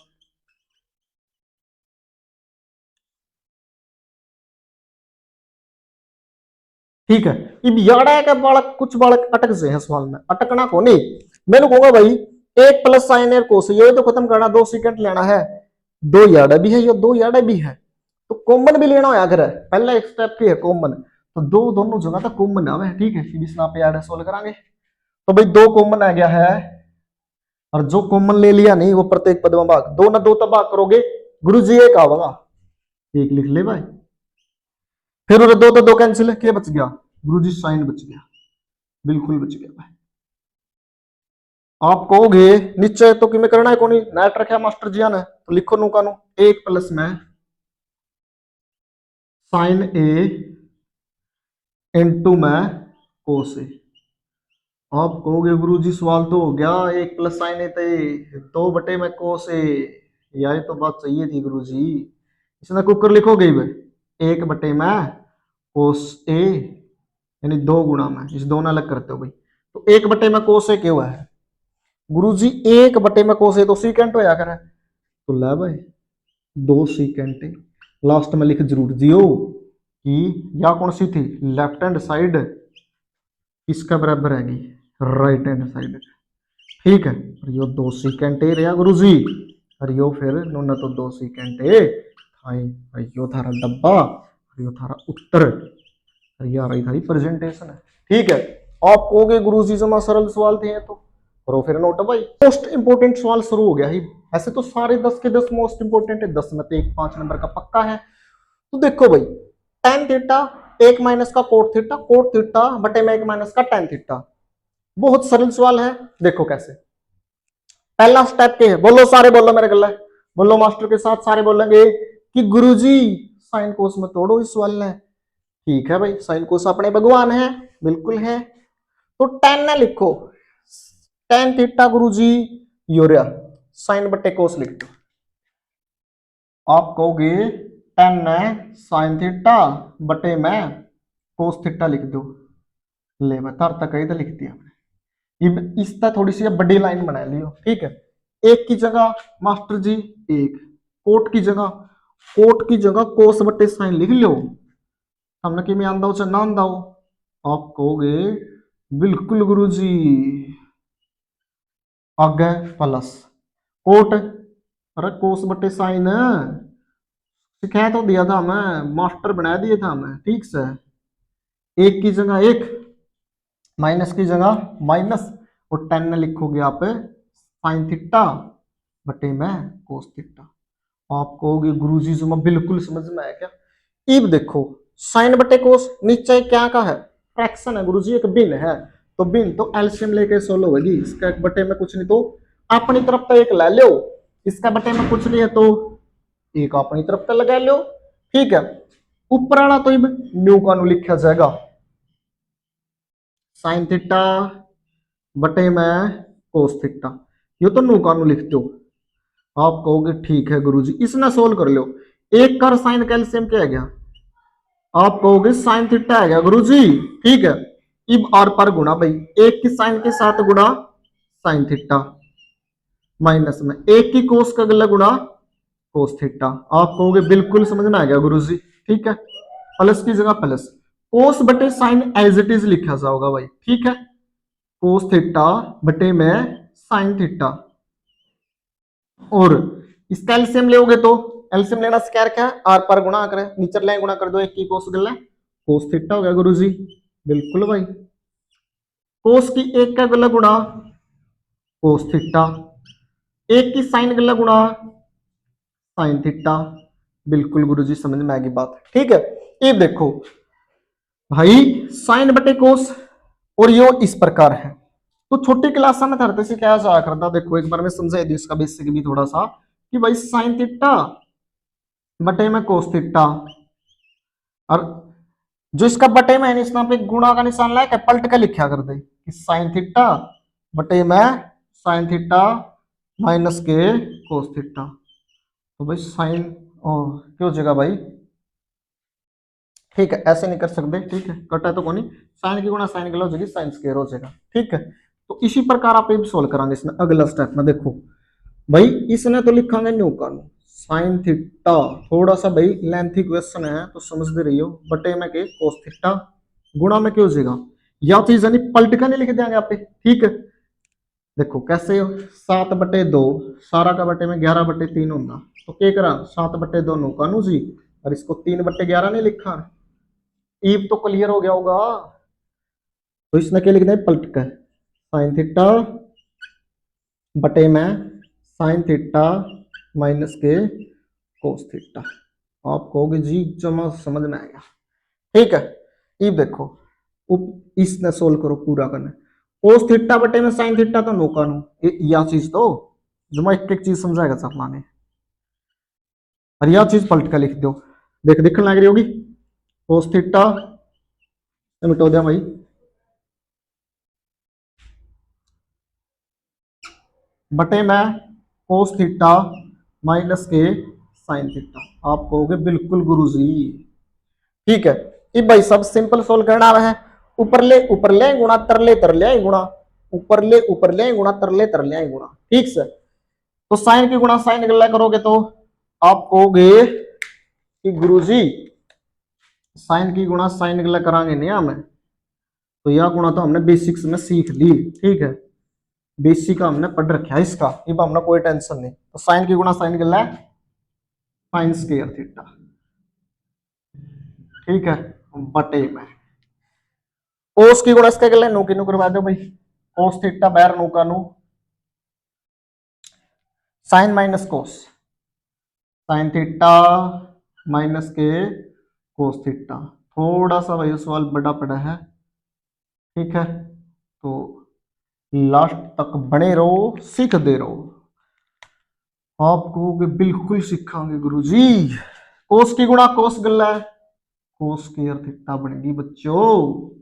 ठीक है। अब याड़ा है बालक कुछ बालक अटक से हैं सवाल में, अटकना को नहीं, मैंने कहूंगा भाई एक प्लस साइन ए कोस ये तो खत्म करना, 2 सेकंड लेना है, 2 याड़ा भी है, ये 2 याड़ा भी है, तो कॉमन भी लेना होया करे, पहला एक स्टेप की है कॉमन, तो 2 दोनों जगह तक कॉमन आवे, ठीक है। फिर इसमें पे याड़ा सोल्व करांगे, तो भाई 2 कॉमन आ गया है, और जो कॉमन ले लिया नहीं वो प्रत्येक पद में भाग, 2 ना 2 तब भाग करोगे गुरुजी एक आवेगा, एक लिख ले भाई, फिर 2 तो 2 कैंसिल है, क्या बच गया गुरुजी साइन बच गया, बिल्कुल बच गया भाई। आप कहोगे निश्चय तो कि मैं करना है कोनी नेट रखा मास्टर जी ने, तो लिखो नु कानू 1 प्लस में साइन ए इंटू में कोस ए। आप कहोगे गुरु जी सवाल तो हो गया, 1 प्लस साइन ए थे 2 बटे में कोस ए, यही तो बात चाहिए थी गुरु जी। इसमें कुकर लिखोगे भाई 1 बटे में कोस ए, यानी 2 गुणा में, इस दोनों अलग करते हो भाई, तो 1 बटे में कोस ए क्यों हुआ है गुरु जी, 1 बटे में कोस ए तो सीकेंट होया करे, तो ला भाई 2 सीकेंट लास्ट में लिख जरूर दियो कि या कौन सी थी लेफ्ट हैंड साइड इसका बराबर है राइट हैंड साइड, ठीक है। और यो 2 सीकेंट ए रहा गुरु जी, और यो फिर नोना तो 2 सीकेंट ए थाई, और यो थारा डब्बा, और यो थारा उत्तर, और ये आ रही थारी प्रेजेंटेशन है, ठीक है। आप कहोगे गुरु जी जमा सरल सवाल थे ये तो करो फिर नोट भाई। मोस्ट इंपोर्टेंट सवाल शुरू हो गया ही, ऐसे तो सारे 10 के 10 मोस्ट इंपोर्टेंट है, 10 में तो एक 5 नंबर का पक्का है। तो देखो भाई टेन थीटा 1 माइनस का कोट थीटा बटे में 1 माइनस का टेन थीटा, बहुत सरल सवाल है। देखो कैसे, पहला स्टेप क्या है, बोलो सारे बोलो मेरे गला, बोलो मास्टर के साथ सारे बोलेंगे कि गुरुजी साइन कोस में तोड़ो इस सवाल ने। ठीक है भाई, साइन कोस अपने भगवान है, बिल्कुल है। तो टेन ना लिखो, टेन थीटा गुरुजी यूरिया साइन बटे कोस लिख दो। आप कहोगे टेन साइन थीटा बटे में कोस थीटा लिख दो, ले मैं तर तक तो लिख दिया हमने। इस तरह थोड़ी सी बड़ी लाइन बना लियो, ठीक है। एक की जगह मास्टर जी एक, कोट की जगह कोस बटे साइन लिख लो, हमने कि मैं आंदा हो चाहे ना आंदा हो। आप कहोगे बिल्कुल गुरुजी, आगे प्लस कोट, अरे कोस बटे साइन सिखाया तो दिया था मैं, मास्टर बना दिए था मैं, ठीक से। एक की जगह एक, माइनस की जगह माइनस, और टेन लिखोगे आप साइन थीटा बटे में कोस थीटा। आप कहोगे गुरुजी जो मैं बिल्कुल समझ में आया क्या। इब देखो साइन बटे कोस नीचे क्या का है, फ्रैक्शन है गुरुजी, एक भिन्न है, तो भिन्न तो एलसीएम लेके सोल्व होगी, इसका बटे में कुछ नहीं तो अपनी तरफ तो एक ले लो, इसका बटे में कुछ नहीं है तो एक अपनी तरफ तो लगा लो, ठीक है। ऊपर वाला तो न्यू का न्यू लिखा जाएगा साइन थीटा बटे में कोस थीटा, ये तो न्यू का न्यू लिखते हो। आप कहोगे ठीक है गुरुजी, इसने सोल्व कर लो, एक कर साइन का एलसीएम क्या है गया, आप कहोगे साइन थीटा है गया गुरुजी, ठीक है। इब आर पर गुणा भाई, एक की साइन के साथ गुणा साइन थीटा, माइनस में एक की कोस का गला गुणा कोस थीटा। आप कहोगे बिल्कुल समझ में आ गया गुरुजी, ठीक है। प्लस की जगह प्लस, कोस बटे साइन एज इट इज लिखा जाओगा भाई, ठीक है। कोस थीटा बटे में साइन थीटा, और इसका एलसीएम लोगे तो एलसीएम लेना से क्या रखा है, आर पर गुणा करें, नीचे लाइन गुणा कर दो, एक की कोस गला कोस थीटा हो गया गुरुजी, बिल्कुल भाई। कोस की एक का गला गुणा कोस थीटा, एक की साइन गला गुणा साइन थीटा, बिल्कुल गुरुजी समझ में आएगी बात, ठीक है। ये देखो भाई साइन बटे कोस, और यो इस प्रकार है, तो छोटी क्लास में धरते से क्या जाया करता, देखो एक बार मैं समझा दी इसका बेसिक भी थोड़ा सा, कि भाई साइन थीटा बटे में कोस थीटा, और जो इसका बटे में है इसमें पे गुणा का निशान लाया क्या, पलट के लिखा कर दे कि साइन थीटा बटे में साइन थीटा माइनस के कोस थीटा, तो भाई साइन क्यों जगह भाई, ठीक है ऐसे नहीं कर सकते, ठीक है कटा तो कौन साइन की गुणा साइन के हो जाएगी, साइन स्क्वायर हो जाएगा, ठीक है। तो इसी प्रकार आप ये सोल्व करांगे इसमें अगला स्टेप में। देखो भाई इसने तो लिखांगे न्यू का साइन थीटा, थोड़ा सा भाई लेंथी क्वेश्चन है तो समझते रहियो, बटे में के कोस थीटा गुणा में क्या हो जाएगा, या चीज यानी पलट का नहीं लिख देंगे आप, ठीक है। देखो कैसे हो, 7/2 सारा का बटे में 11/3 होगा, तो क्या करा 7/2 नो कानू जी, और इसको 3/11 नहीं लिखा, ईब तो क्लियर हो गया होगा। तो इसमें क्या लिखना है पलट कर, साइन थीटा बटे में साइन थीटा माइनस के कोस थीटा। आप कहोगे जी जमा समझ में आएगा, ठीक है। ये देखो इसने सोल्व करो पूरा करना, कोस थीटा बटे में साइन थीटा तो नो का नो, यह चीज तो जो मैं एक एक चीज समझाएगा सपना ने, और यह चीज पलट कर लिख दो, देख दिखने लग रही होगी। कोस थीटा मिटो दिया भाई, बटे में कोस थीटा माइनस के साइन थीटा। आप कहोगे बिल्कुल गुरुजी, ठीक है। ये भाई सब सिंपल सोल्व करना है, ऊपर ले गुणा तर ले गुणा, ऊपर ले गुणा तर ले गुणा, ठीक से। तो साइन की गुणा साइन गल्ला करोगे तो आप कहोगे कि गुरुजी साइन की गुणा साइन गल्ला करांगे नहीं हमें, तो यह गुणा तो हमने बेसिक्स में सीख ली, ठीक है, बेसिक हमने पढ़ रखा है इसका, अब हमने कोई टेंशन नहीं। तो साइन की गुणा साइन गल्ला साइन स्क्वायर थीटा, ठीक है, बटे में कोस की गुणा इसका गल्ला नो की नो करवा दो भाई, कोस थीटा बाहर नो का नो, sine minus cos, sine theta minus के कोस थीटा। थोड़ा सा भाई सवाल बड़ा पड़ा है, ठीक है, तो लास्ट तक बने रहो, सीखते रहो, आपको बिल्कुल सिखाएंगे गुरुजी। कोस की गुणा कोस गल्ला है, कोस स्क्वायर थीटा बनेगी बच्चों।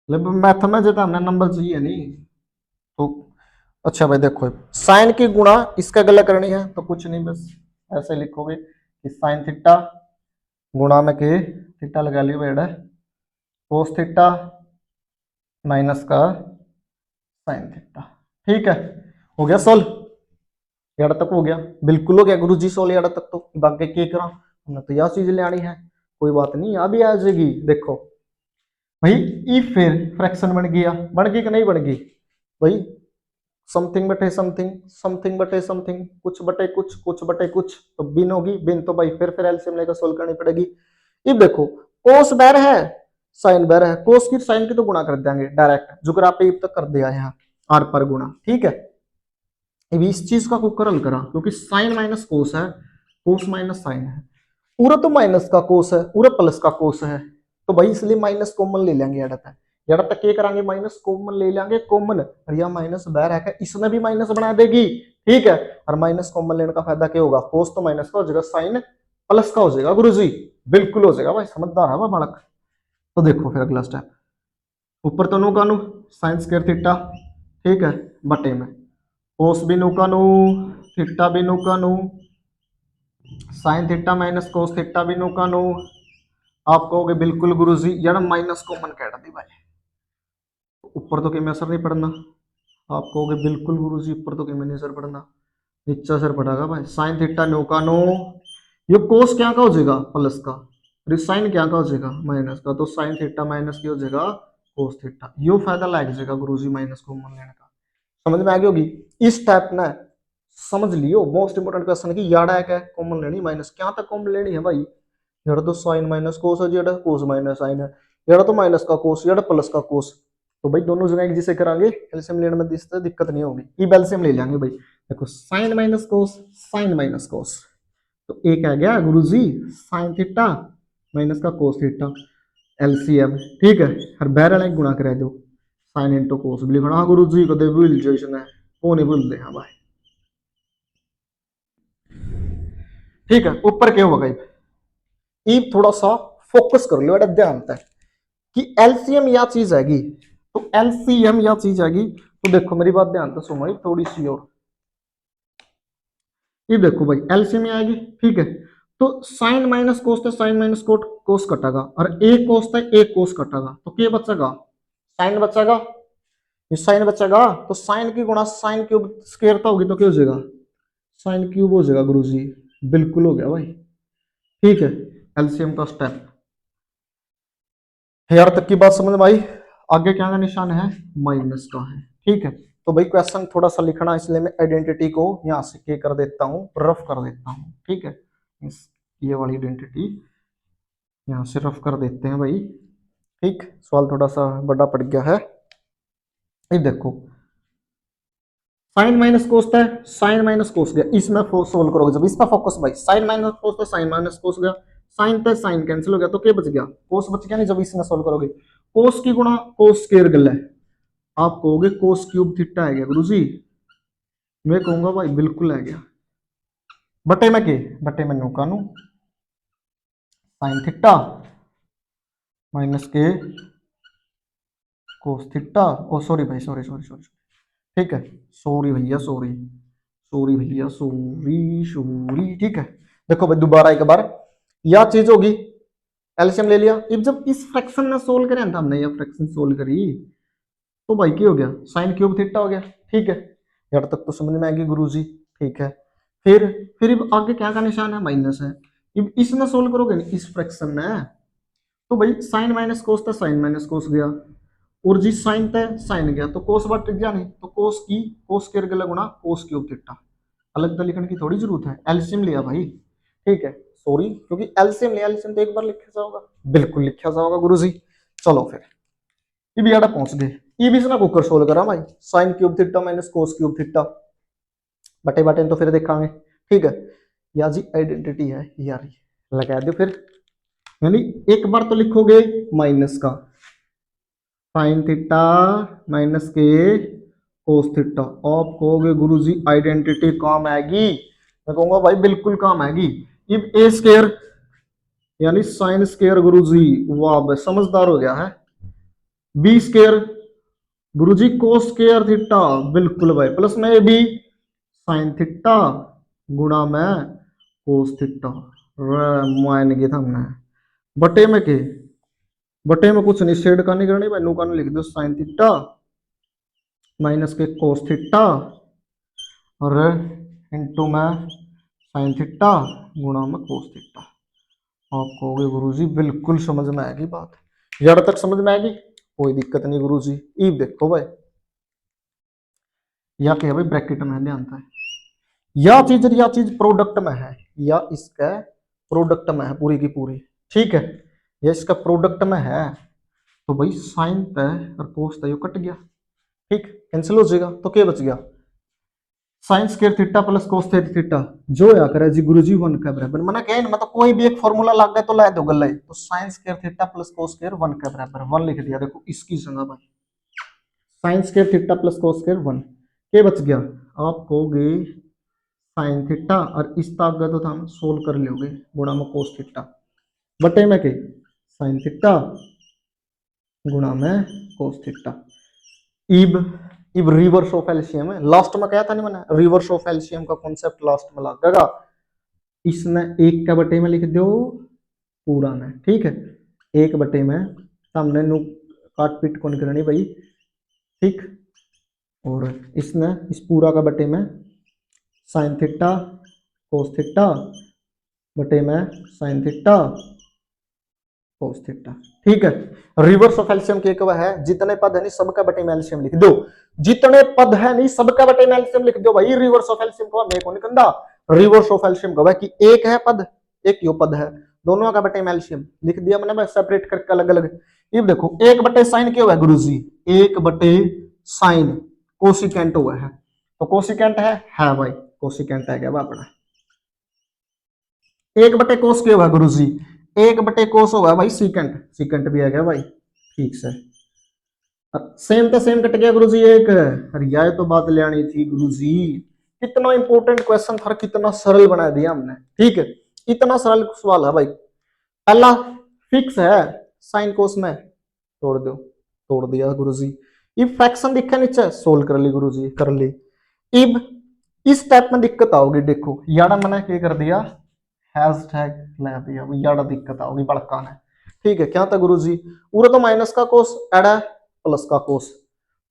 मैथ में जो हमने नंबर चाहिए नहीं तो अच्छा भाई देखो, साइन की गुणा इसका गला करनी है तो कुछ नहीं, बस ऐसे लिखोगे कि साइन थीटा गुणा में के थीटा लगा लियो बेटा, कोस थीटा माइनस का साइन थीटा, ठीक है, हो गया सोल्व, यार तक हो गया, बिल्कुल हो गया गुरुजी सोल्व यार तक। तो बाकी क्या करा, हमने तो यह चीज ले आनी है, कोई बात नहीं, आ भी आ जाएगी। देखो भाई ई फिर फ्रैक्शन बन गई कि नहीं बन गई भाई, समथिंग बटे समथिंग, समथिंग बटे समथिंग, कुछ बटे कुछ, कुछ बटे कुछ, तो बिन होगी, बिन तो भाई फिर एलसीएम लेकर सोल्व करनी पड़ेगी। ये देखो कोस बैर है साइन बैर है, कोस की साइन की तो गुणा कर देंगे डायरेक्ट, जुग्राफी तक कर दिया यहाँ आर पर गुणा, ठीक है। अब इस चीज का कुकर हल करा, क्योंकि साइन माइनस कोस है, कोस माइनस साइन है, पूरा तो माइनस का कोस है, पूरा प्लस का कोस है, तो भाई इसलिए माइनस कॉमन ले लेंगे यार तक, यार तक क्या करांगे माइनस कॉमन ले लेंगे, कॉमन, और यह माइनस बाहर है इसमें भी माइनस बना देगी, ठीक है। और माइनस कॉमन लेने का फायदा क्या होगा, कोस तो माइनस का हो जाएगा, साइन प्लस का हो जाएगा गुरुजी, बिल्कुल हो जाएगा भाई, समझदार है वह बालक। तो देखो फिर अगला स्टेप, ऊपर तो नो का नो साइन स्क्वायर थीटा, ठीक है, बटे में कोस भी नो का नो, थीटा भी नो का नो, sine theta minus cos theta भी नो का नो। आप कहोगे बिल्कुल गुरुजी यार माइनस कॉमन काट दी भाई, ऊपर तो किमें असर नहीं पड़ना, आप कहोगे बिल्कुल गुरुजी ऊपर तो किमें नहीं असर पड़ना, नीचे असर पड़ेगा भाई, साइन थीटा नो का नो, ये कोस क्या का हो जाएगा प्लस का, फिर साइन क्या का हो जाएगा माइनस का, तो साइन थीटा माइनस की हो जाएगा कोस थीटा, यो फायदा लग जाएगा गुरुजी माइनस कॉमन लेने का, समझ में आ गई होगी। इस टाइप ना समझ लियो, मोस्ट इंपोर्टेंट क्वेश्चन की याड़ा है क्या कॉमन लेनी, माइनस क्या तक कॉमन लेनी है भाई, यार तो साइन माइनस कोस है, जेड कोस माइनस साइन है, यार तो माइनस का कोस, यार प्लस का कोस, तो भाई दोनों जगह एक जैसे करांगे, एलसीएम लेने में दिक्कत नहीं होगी, ई एलसीएम ले लेंगे भाई। देखो sine minus cos, sine minus cos, तो एक आ गया गुरुजी साइन थीटा माइनस का कोस थीटा, एलसीएम, ठीक है, और बहर वाला गुणा करा दो, साइन इंटू कोस भी लिखना, हाँ गुरुजी कदे भूल जाइए है, वो नहीं भूलते हाँ भाई, ठीक है। ऊपर क्या होगा ये थोड़ा सा फोकस कर लो, ध्यान तक कि एलसीएम या चीज आएगी, तो एलसीएम या चीज आएगी, तो देखो मेरी बात ध्यान से सुनो थोड़ी सी और, ये देखो भाई एलसीएम आएगी, ठीक है, तो साइन माइनस कोस था, साइन माइनस कोट कोस कटेगा, और एक कोस था एक कोस कटेगा, तो क्या बचेगा साइन बचेगा, ये साइन बचेगा, तो साइन की गुणा साइन क्यूब स्क्वायर तो होगी, तो क्या हो जाएगा साइन क्यूब हो जाएगा गुरुजी, बिल्कुल हो गया भाई, ठीक है। एलसीएम का स्टेप यार तक की बात समझ में आई, आगे क्या का निशान है माइनस का है, ठीक है। तो भाई क्वेश्चन थोड़ा सा लिखना, इसलिए मैं आइडेंटिटी को यहाँ से क्या कर देता हूँ रफ कर देता हूँ, ठीक है, ये वाली आइडेंटिटी यहाँ से रफ कर देते हैं भाई, ठीक, सवाल थोड़ा सा बड़ा पड़ गया है। ये देखो साइन माइनस कोस था, साइन माइनस कोस गया, इसमें सोल्व करोगे जब इसका फोकस भाई साइन माइनस कोस तो साइन माइनस कोस गया, साइन पे साइन कैंसिल हो गया, तो क्या बच गया कोस बच गया नहीं, जब इसमें सोल्व करोगे कोस की गुणा कोस स्क्वायर गल है, आप कहोगे कोस क्यूब थीटा है गया गुरु जी, मैं कहूंगा भाई बिल्कुल है गया। बटे में के, बटे में नू का नू साइन थीटा माइनस के कोस थीटा, ओ सॉरी भाई, सॉरी सॉरी सॉरी, ठीक है, सॉरी भैया सॉरी, सॉरी भैया सॉरी सॉरी, ठीक है। देखो भाई दोबारा एक बार, यह चीज होगी, एलसीएम ले लिया। अब जब इस फ्रैक्शन ने सोल्व करें तो हमने यह फ्रैक्शन सोल्व करी, तो भाई क्या हो गया, साइन क्यूब थीटा हो गया, ठीक है। यार तक तो समझ में आएगी गुरुजी, ठीक है। फिर अब आगे क्या का निशान है, माइनस है। अब इसमें सोल्व करोगे ना इस फ्रैक्शन में, तो भाई साइन माइनस कोस था, साइन माइनस कोस गया, और जी साइन था साइन गया, तो कोस बट गया नहीं, तो कोस की कोस के अर्ग गुणा कोस क्यूब थीटा, अलग तो लिखने की थोड़ी जरूरत है, एलसीएम लिया भाई, ठीक है। सॉरी, क्योंकि एलसीएम लिया, एलसीएम तो एक बार लिखा जाओगा, बिल्कुल लिखा जाओगा गुरुजी। चलो फिर ये भी यार पहुंच गए, ये भी इसना कुकर सोल्व करा भाई, sine cube theta minus cos cube theta, बटे बटे तो फिर देखांगे, ठीक है। या जी आइडेंटिटी है यार, लगा दो फिर, यानी एक बार तो लिखोगे माइनस का साइन थीटा माइनस के कोस थीटा, आप कहोगे गुरुजी आइडेंटिटी काम आएगी, मैं कहूंगा भाई बिल्कुल काम आएगी। अब ए स्केयर यानी साइन स्केयर गुरुजी, वाह भाई समझदार हो गया है। बी स्केयर गुरुजी कोस स्केयर थीटा, बिल्कुल भाई, प्लस में बी साइन थीटा गुणा में कोस थीटा, मान गया था हमने, बटे में के, बटे में कुछ नहीं, शेड का नहीं करनी भाई, नु का लिख दो साइन थीटा माइनस के कोस थीटा और इंटू में साइन थीटा गुणा में कोस थीटा। आप कहोगे गुरुजी बिल्कुल समझ में आएगी बात, जड़ तक समझ में आएगी, कोई दिक्कत नहीं गुरुजी। ई देखो भाई, या क्या भाई ब्रैकेट में ध्यान था, या चीज प्रोडक्ट में है, या इसका प्रोडक्ट में है पूरी की पूरी, ठीक है, या इसका प्रोडक्ट में है, तो भाई साइन तय और कोस तय कट गया, ठीक, कैंसिल हो जाएगा, तो क्या बच गया, sign square theta plus cos square theta, जो या करे जी गुरुजी 1 के बराबर, मना कहे मतलब कोई भी एक फार्मूला लग गया तो ला दो गल्ला, तो sign square theta plus cos square 1 के बराबर, 1 लिख दिया, देखो इसकी जगह भाई sign square theta plus cos square 1, क्या बच गया, आप कहोगे साइन थीटा और इस ताकत तो हम सोल्व कर लोगे गुणा में कोस थीटा, बटे में के साइन थीटा गुणा में कोस थीटा। इब इब रिवर्स ऑफ एलसीएम है, लास्ट में क्या था नहीं मैंने, रिवर्स ऑफ एलसीएम का कॉन्सेप्ट लास्ट में लगेगा, इसमें एक का बटे में लिख दो पूरा में, ठीक है, एक बटे में सामने नु काट पीट कौन करनी भाई, ठीक, और इसमें इस पूरा का बटे में साइन थीटा कोस थीटा बटे में साइन थीटा कोस थीटा, ठीक है। रिवर्स ऑफ एलसीएम के एक है, जितने पद है नहीं सबका बटे में एलसीएम लिख दो, जितने पद है नहीं सबका बटे में एलसीएम लिख दो भाई, रिवर्स ऑफ एलसीएम को मैं कौन कंधा, रिवर्स ऑफ एलसीएम का कि एक है पद एक यो पद है, दोनों का बटे में एलसीएम लिख दिया मैंने भाई, सेपरेट करके अलग अलग। ये देखो एक बटे साइन क्या हुआ है गुरुजी, एक बटे साइन कोसिकेंट हुआ है, तो कोसिकेंट है भाई, कोसिकेंट है क्या अपना, एक बटे कोस क्या हुआ गुरुजी, एक बटे कोस होगा भाई सीकेंट, सीकेंट भी आ गया भाई, ठीक से सेम तो सेम कट गया गुरुजी एक, अरे यार तो बात ले आनी थी गुरुजी, कितना इंपॉर्टेंट क्वेश्चन था, कितना सरल बना दिया हमने, ठीक है, इतना सरल सवाल है भाई, पहला फिक्स है साइन कोस में तोड़ दो, तोड़ दिया गुरुजी। ये फ्रैक्शन दिखा नीचे सोल्व कर ली गुरुजी, कर ली। अब इस स्टेप में दिक्कत आओगी, देखो यारा मैंने क्या कर दिया, हैशटैग लगा दिया, यारा दिक्कत आओगी बड़का ने, ठीक है, क्या था गुरुजी, पूरा तो माइनस का कोस ऐड है प्लस का कोस,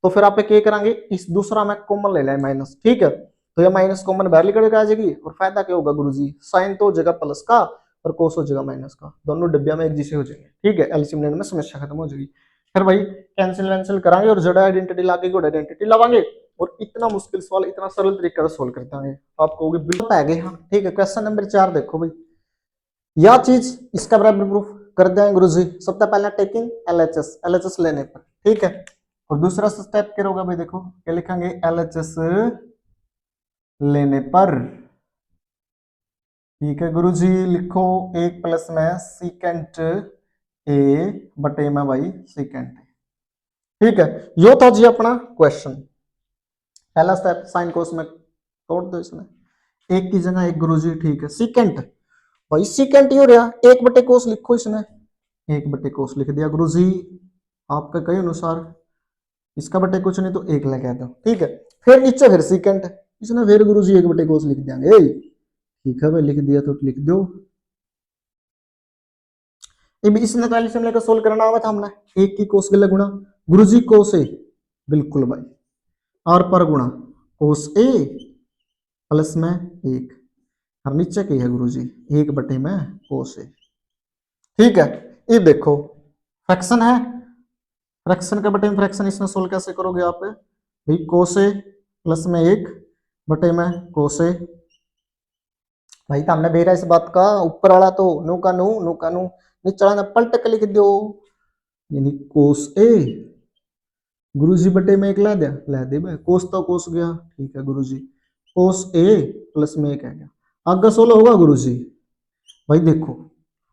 तो फिर आप क्या करेंगे, इस दूसरा में कॉमन ले लें माइनस, ठीक है, तो ये माइनस कॉमन बाहर निकल के आ जाएगी, और फायदा क्या होगा गुरुजी, साइन तो हो जाएगा प्लस का और कोस हो जाएगा माइनस का, दोनों डिब्बिया में एक जैसे हो जाएंगे, ठीक है, एलसीएम लेने में समस्या खत्म हो जाएगी। फिर भाई कैंसिल वैंसिल कराएंगे और जड़ आइडेंटिटी लाके गुड आइडेंटिटी लगाएंगे, और इतना मुश्किल सवाल इतना सरल तरीके से सोल्व करते हैं, आप कहोगे बिल्कुल आ गए, हाँ ठीक है। क्वेश्चन नंबर 4 देखो भाई, यह चीज इसका बराबर प्रूफ कर देंगे गुरुजी, सबसे पहले टेकिंग एलएचएस, एलएचएस लेने पर, ठीक है, और दूसरा स्टेप क्या होगा भाई, देखो क्या लिखेंगे, एलएचएस लेने पर, ठीक है गुरुजी, लिखो एक प्लस में सीकेंट ए बटे में भाई सीकेंट, ठीक है, यो था जी अपना क्वेश्चन। पहला स्टेप साइन कोस में तोड़ दो इसमें, एक की जगह एक गुरुजी, ठीक है। सीकेंट, भाई सीकेंट यो रहा, एक बटे कोस लिखो इसमें, एक बटे कोस लिख दिया गुरुजी, आपके कई अनुसार इसका बटे कुछ नहीं तो एक लगा दो, ठीक है। फिर नीचे फिर सीकेंट, इसने फिर गुरुजी एक बटे कोस लिख देंगे, ठीक है भाई, लिख दिया तो लिख दो। इसने पहले से लेकर सोल्व करना हुआ था हमने, एक की कोस के लिए गुणा, गुरुजी कोस ए, बिल्कुल भाई, और पर गुणा कोस ए प्लस में एक, और नीचे की है गुरुजी एक बटे में कोस ए, ठीक है। ये देखो फ्रैक्शन है, फ्रैक्शन के बटे में फ्रैक्शन, इसमें सोल्व कैसे करोगे आप भाई, कोस ए प्लस में एक बटे में कोस ए, भाई तो हमने बेरा इस बात का, ऊपर वाला तो नो का नो, नो का नो, नीचे वाला पलट के लिख दो, यानी कोस ए गुरुजी बटे में एक ला दिया, ला दे भाई, कोस तो कोस गया, ठीक है गुरुजी, कोस ए प्लस में एक आ गया, आगे 16 होगा गुरुजी। भाई देखो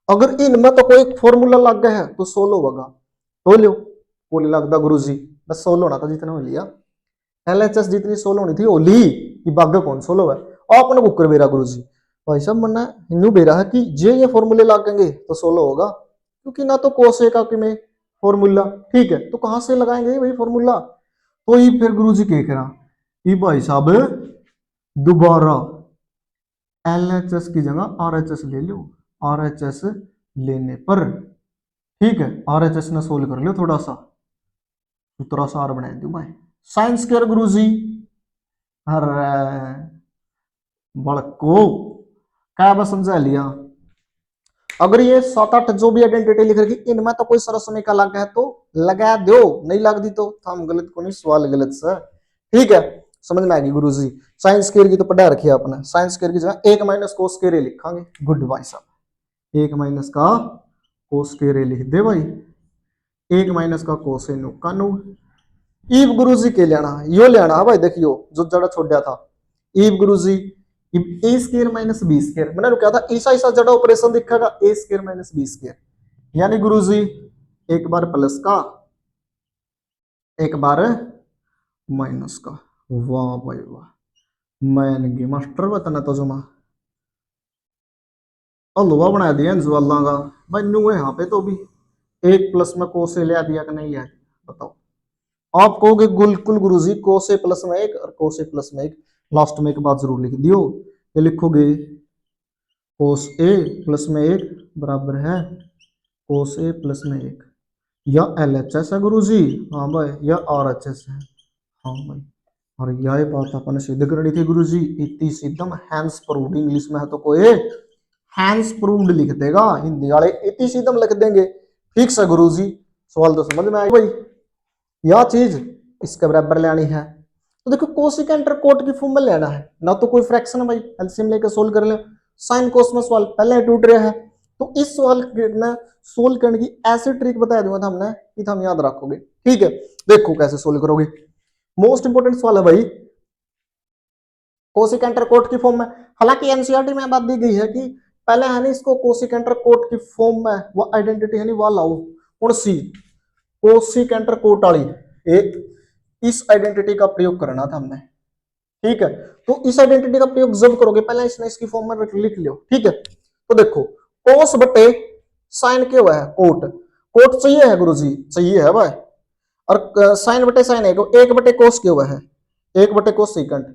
अगर इनमें तो कोई फॉर्मूला लग गया है तो 16 होगा, तो लो कोई लगता गुरुजी, बस 16 होना था जितना हो लिया, एलएचएस जितनी 16 होनी थी ओली, कि बागे कौन 16 है, आपने कुकर बेरा गुरुजी, भाई साहब मना न्यू बेरा है कि जे ये फॉर्मूले लगेंगे तो 16 होगा, क्योंकि ना तो कोस ए का कि में फॉर्मूला, ठीक है, तो कहां से लगाएंगे भाई फॉर्मूला, तो ही फिर गुरुजी कह करा ये भाई साहब दोबारा एलएचएस की जगह आरएचएस ले लो, आरएचएस लेने पर, ठीक है, आरएचएस ने सोल्व कर लियो थोड़ा सा, सूत्रा सार बना दू भाई, साइन स्क्वायर गुरुजी, अरे बड़को क्या बस समझा लिया। अगर ये 7-8 जो भी आइडेंटिटी लिख रखी इनमें तो कोई सरसमी का लग है तो लगा दो, नहीं लग दी तो हम गलत को नहीं, सवाल गलत से, ठीक है, समझ में आएगी गुरुजी। साइंस स्क्वायर की तो पढ़ा रखी है आपने, साइंस स्क्वायर की जगह एक माइनस कोस स्क्वायर लिखांगे, गुड भाई साहब, एक माइनस का कोस स्क्वायर लिख दे भाई, एक माइनस का कोस नो का नो, ईब गुरुजी के लेना यो लेना भाई, देखियो जो जड़ा छोड़ा था ईब गुरुजी, ए स्क्वायर माइनस बी स्क्वायर, मैंने क्या था ऐसा ऐसा जड़ा ऑपरेशन दिखेगा, ए स्क्वायर माइनस बी स्क्वायर, यानी गुरुजी एक बार प्लस का एक बार माइनस का, वाह भाई वाह, मैं मास्टर बताना तो जुमा हलवा बना दिया इन सवालों का भाई, न्यू है यहाँ पे तो भी, एक प्लस में कोस से ले दिया कि नहीं है, बताओ आप कहोगे बिल्कुल गुरुजी कोस ए प्लस में एक और कोस ए प्लस में एक, लास्ट में एक बात जरूर लिख दियो, ये लिखोगे कोस ए प्लस में एक बराबर है कोस ए प्लस में एक, या एलएचएस है गुरुजी, हाँ भाई, या आरएचएस है, हाँ भाई, और यह बात अपन सिद्ध करनी थी गुरुजी, इतनी सिद्धम हैंस प्रूव्ड, इंग्लिश में है तो कोई हैंस प्रूव्ड लिख देगा, हिंदी वाले इतनी सिद्धम लिख देंगे, फिक्स है गुरुजी, सवाल तो समझ में आएगा भाई, यह चीज इसके बराबर लेनी है, तो देखो कोसिकेंट और कोट की फॉर्म में लेना है, ना तो कोई फ्रैक्शन है भाई, एलसीएम लेकर सोल्व कर ले, साइन कोस में सवाल पहले टूट रहा है, तो इस सवाल में सोल्व करने की ऐसी ट्रिक बता दूंगा था हमने कि हम याद रखोगे, ठीक है। देखो कैसे सोल्व करोगे, मोस्ट इंपोर्टेंट सवाल है भाई, कोसिकेंट और कोट की फॉर्म में, हालांकि एनसीईआरटी में बात दी गई है कि पहले है ना इसको कोसिकेंट और कोट की फॉर्म में वो आइडेंटिटी है नहीं वो लाओ, कौन सी कोसिकेंट और कोट वाली, एक इस आइडेंटिटी का प्रयोग करना था हमने, ठीक है, तो इस आइडेंटिटी का प्रयोग जब करोगे पहले इसने इसकी फॉर्म में लिख लियो, ठीक है, तो देखो कोस बटे साइन क्या हुआ है कोट, कोट चाहिए है गुरुजी, चाहिए है भाई, और साइन बटे साइन है, एक बटे कोस क्या हुआ है, एक बटे कोस सीकेंट,